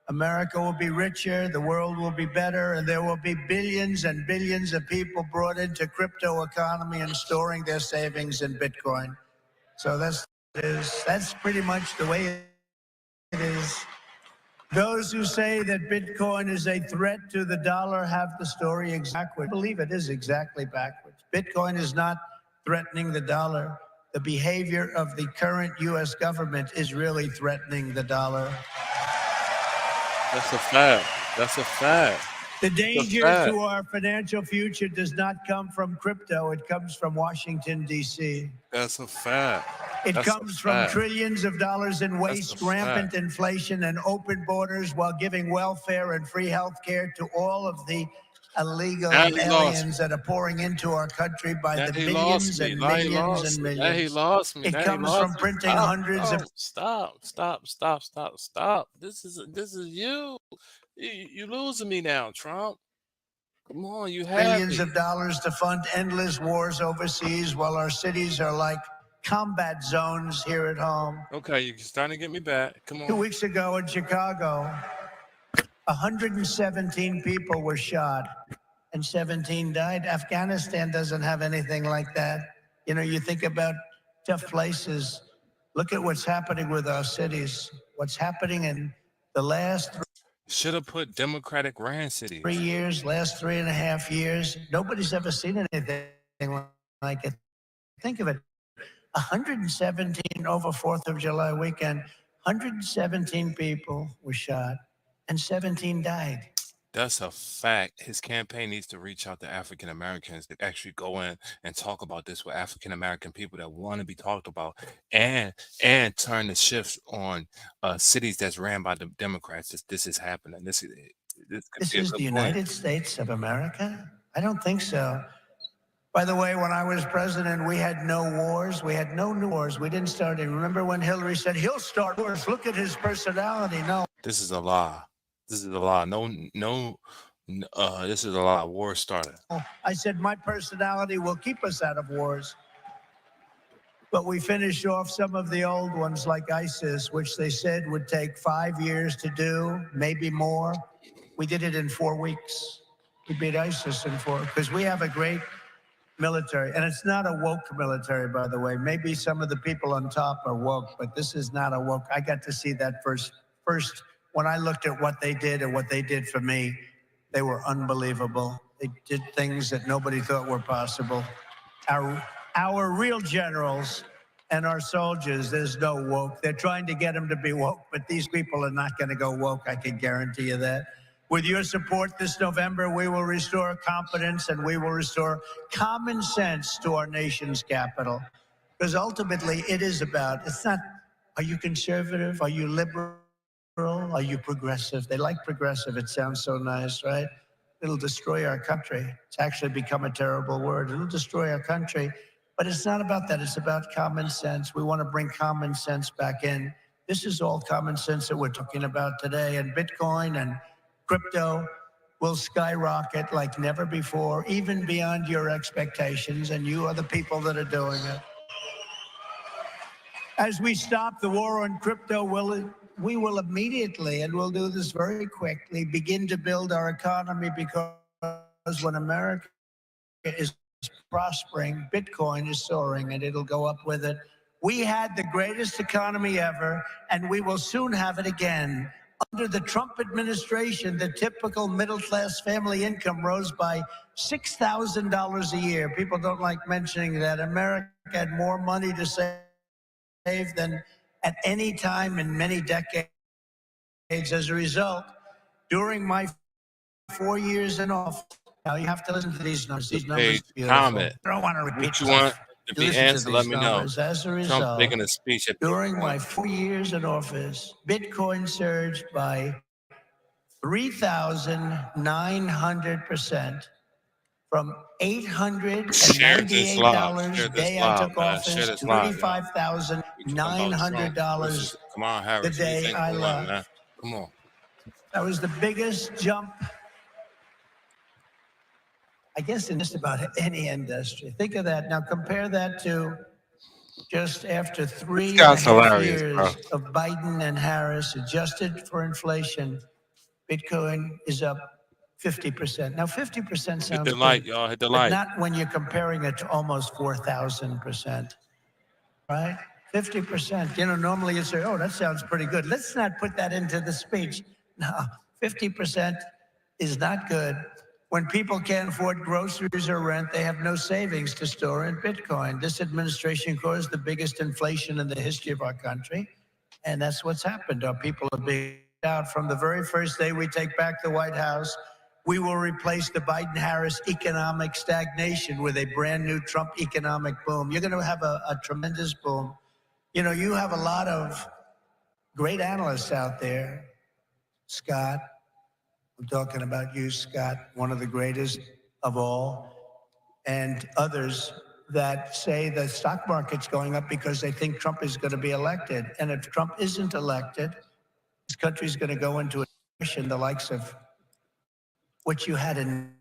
Speaker 2: America will be richer, the world will be better, and there will be billions and billions of people brought into crypto economy and storing their savings in Bitcoin. So that's pretty much the way it is. Those who say that Bitcoin is a threat to the dollar have the story exactly. I believe it is exactly backwards. Bitcoin is not threatening the dollar. The behavior of the current U.S. government is really threatening the dollar.
Speaker 1: That's a fact. That's a fact.
Speaker 2: The danger to our financial future does not come from crypto. It comes from Washington, D.C.
Speaker 1: That's a fact.
Speaker 2: It comes from trillions of dollars in waste, rampant inflation, and open borders while giving welfare and free health care to all of the illegal
Speaker 1: Now he lost
Speaker 2: aliens that are pouring into our country by
Speaker 1: Now
Speaker 2: the
Speaker 1: he lost
Speaker 2: millions
Speaker 1: me.
Speaker 2: and
Speaker 1: Now he
Speaker 2: millions
Speaker 1: lost
Speaker 2: and
Speaker 1: me. Now he
Speaker 2: millions.
Speaker 1: lost me.
Speaker 2: It
Speaker 1: Now he
Speaker 2: comes from
Speaker 1: lost me.
Speaker 2: printing
Speaker 1: Stop.
Speaker 2: hundreds of
Speaker 1: Stop. This is you. You losing me now, Trump. Come on, you have
Speaker 2: billions
Speaker 1: me.
Speaker 2: of dollars to fund endless wars overseas while our cities are like combat zones here at home.
Speaker 1: Okay, you're starting to get me back. Come
Speaker 2: 2
Speaker 1: on.
Speaker 2: weeks ago in Chicago, 117 people were shot and 17 died. Afghanistan doesn't have anything like that. You know, you think about tough places. Look at what's happening with our cities. What's happening in the last
Speaker 1: Should have put Democratic ran
Speaker 2: 3
Speaker 1: cities.
Speaker 2: years, last 3.5 years. Nobody's ever seen anything like it. Think of it. 117 over 4th of July weekend, 117 people were shot and 17 died.
Speaker 1: That's a fact. His campaign needs to reach out to African Americans to actually go in and talk about this with African American people that want to be talked about, and turn the shift on cities that's ran by the Democrats. This is happening. This could
Speaker 2: This
Speaker 1: be a
Speaker 2: is
Speaker 1: good
Speaker 2: the
Speaker 1: point.
Speaker 2: United States of America? I don't think so. By the way, when I was president, we had no wars. We had no new wars. We didn't start any. Remember when Hillary said, he'll start wars? Look at his personality. No.
Speaker 1: This is a lie. This is a lie. This is a lie. War started.
Speaker 2: I said, my personality will keep us out of wars. But we finished off some of the old ones like ISIS, which they said would take 5 years to do, maybe more. We did it in 4 weeks. We beat ISIS in 4, because we have a great military. And it's not a woke military, by the way. Maybe some of the people on top are woke, but this is not a woke. I got to see that first when I looked at what they did and what they did for me. They were unbelievable. They did things that nobody thought were possible. Our real generals and our soldiers, there's no woke. They're trying to get them to be woke, but these people are not going to go woke. I can guarantee you that. With your support this November, we will restore confidence and we will restore common sense to our nation's capital. Because ultimately, it is about, it's not, are you conservative? Are you liberal? Are you progressive? They like progressive. It sounds so nice, right? It'll destroy our country. It's actually become a terrible word. It'll destroy our country. But it's not about that. It's about common sense. We want to bring common sense back in. This is all common sense that we're talking about today. And Bitcoin and crypto will skyrocket like never before, even beyond your expectations. And you are the people that are doing it. As we stop the war on crypto, we will immediately, and we'll do this very quickly, begin to build our economy, because when America is prospering, Bitcoin is soaring and it'll go up with it. We had the greatest economy ever, and we will soon have it again. Under the Trump administration, the typical middle-class family income rose by $6,000 a year. People don't like mentioning that. America had more money to save than at any time in many decades. As a result, during my 4 years in office, now you have to listen to these numbers. These numbers are beautiful.
Speaker 1: Comment.
Speaker 2: I don't want to repeat
Speaker 1: What you want to be
Speaker 2: listen
Speaker 1: answered,
Speaker 2: to
Speaker 1: let
Speaker 2: these
Speaker 1: me know.
Speaker 2: numbers. As a
Speaker 1: Trump
Speaker 2: result,
Speaker 1: making a speech at
Speaker 2: during my 4 years in office, Bitcoin surged by 3,900%. From $898 day I took office to $35,900
Speaker 1: Kamala Harris.
Speaker 2: the
Speaker 1: Who you
Speaker 2: day
Speaker 1: think
Speaker 2: I
Speaker 1: will win,
Speaker 2: left.
Speaker 1: man? Come on.
Speaker 2: That was the biggest jump, I guess, in just about any industry. Think of that. Now compare that to just after 3.5 years of Biden and Harris, adjusted for inflation, Bitcoin is up 50%. Now, 50% sounds
Speaker 1: Hit the
Speaker 2: good,
Speaker 1: light, y'all. Hit the
Speaker 2: but
Speaker 1: light.
Speaker 2: not when you're comparing it to almost 4,000%, right? 50%. You know, normally you say, oh, that sounds pretty good. Let's not put that into the speech. No, 50% is not good. When people can't afford groceries or rent, they have no savings to store in Bitcoin. This administration caused the biggest inflation in the history of our country, and that's what's happened. Our people are being out from the very first day we take back the White House. We will replace the Biden-Harris economic stagnation with a brand new Trump economic boom. You're going to have a tremendous boom. You know, you have a lot of great analysts out there, Scott, I'm talking about you, Scott, one of the greatest of all, and others that say the stock market's going up because they think Trump is going to be elected. And if Trump isn't elected, this country's going to go into a depression, the likes of what you had in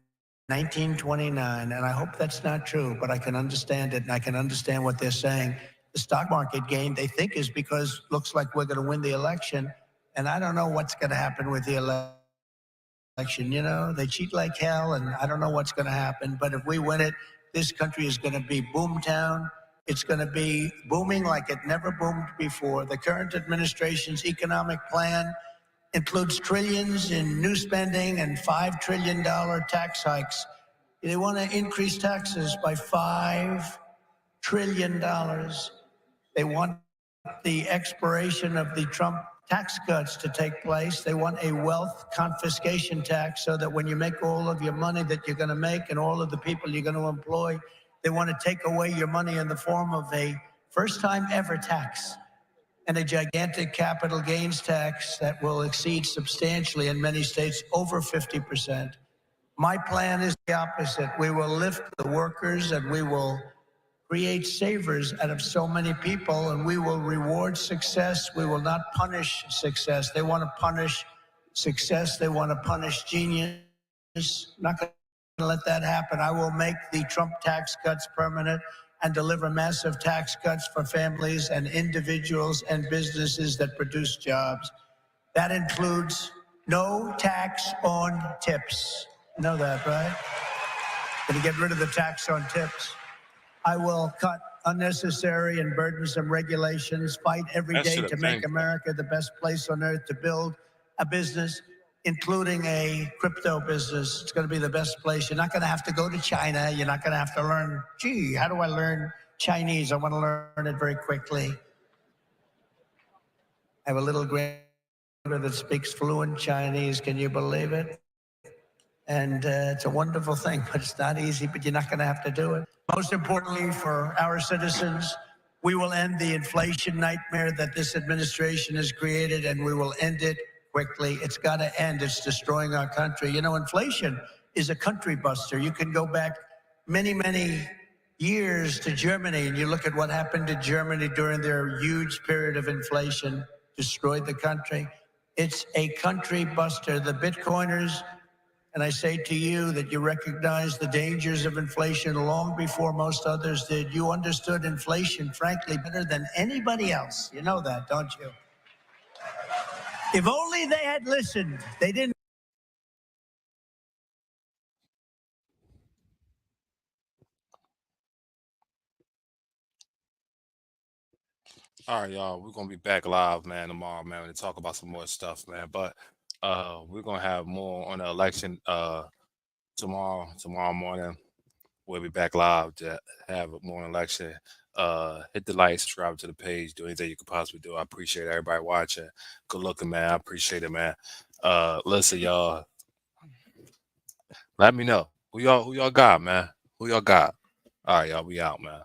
Speaker 2: 1929. And I hope that's not true, but I can understand it, and I can understand what they're saying. The stock market gain, they think, is because looks like we're going to win the election. And I don't know what's going to happen with the election. You know, they cheat like hell, and I don't know what's going to happen. But if we win it, this country is going to be boomtown. It's going to be booming like it never boomed before. The current administration's economic plan includes trillions in new spending and $5 trillion tax hikes. They want to increase taxes by $5 trillion. They want the expiration of the Trump tax cuts to take place. They want a wealth confiscation tax so that when you make all of your money that you're going to make and all of the people you're going to employ, they want to take away your money in the form of a first time ever tax and a gigantic capital gains tax that will exceed substantially in many states over 50%. My plan is the opposite. We will lift the workers and we will create savers out of so many people, and we will reward success. We will not punish success. They want to punish success. They want to punish genius. Not going to let that happen. I will make the Trump tax cuts permanent and deliver massive tax cuts for families and individuals and businesses that produce jobs. That includes no tax on tips. You know that, right? Going to get rid of the tax on tips. I will cut unnecessary and burdensome regulations, fight every day to make America the best place on earth to build a business, including a crypto business. It's going to be the best place. You're not going to have to go to China. You're not going to have to learn, gee, how do I learn Chinese? I want to learn it very quickly. I have a little granddaughter that speaks fluent Chinese. Can you believe it? And it's a wonderful thing, but it's not easy, but you're not going to have to do it. Most importantly for our citizens, we will end the inflation nightmare that this administration has created, and we will end it quickly. It's got to end. It's destroying our country. You know, inflation is a country buster. You can go back many, many years to Germany, and you look at what happened to Germany during their huge period of inflation, destroyed the country. It's a country buster. The Bitcoiners, and I say to you that you recognize the dangers of inflation long before most others did. You understood inflation, frankly, better than anybody else. You know that, don't you? If only they had listened. They didn't.
Speaker 1: All right, y'all. We're gonna be back live, man, tomorrow, man, to talk about some more stuff, man. But we're gonna have more on the election tomorrow morning. We'll be back live to have more election. Hit the like, subscribe to the page, do anything you could possibly do. I appreciate everybody watching. Good looking, man. I appreciate it, man. Listen, y'all. Let me know who y'all got, man. Who y'all got? All right, y'all. We out, man.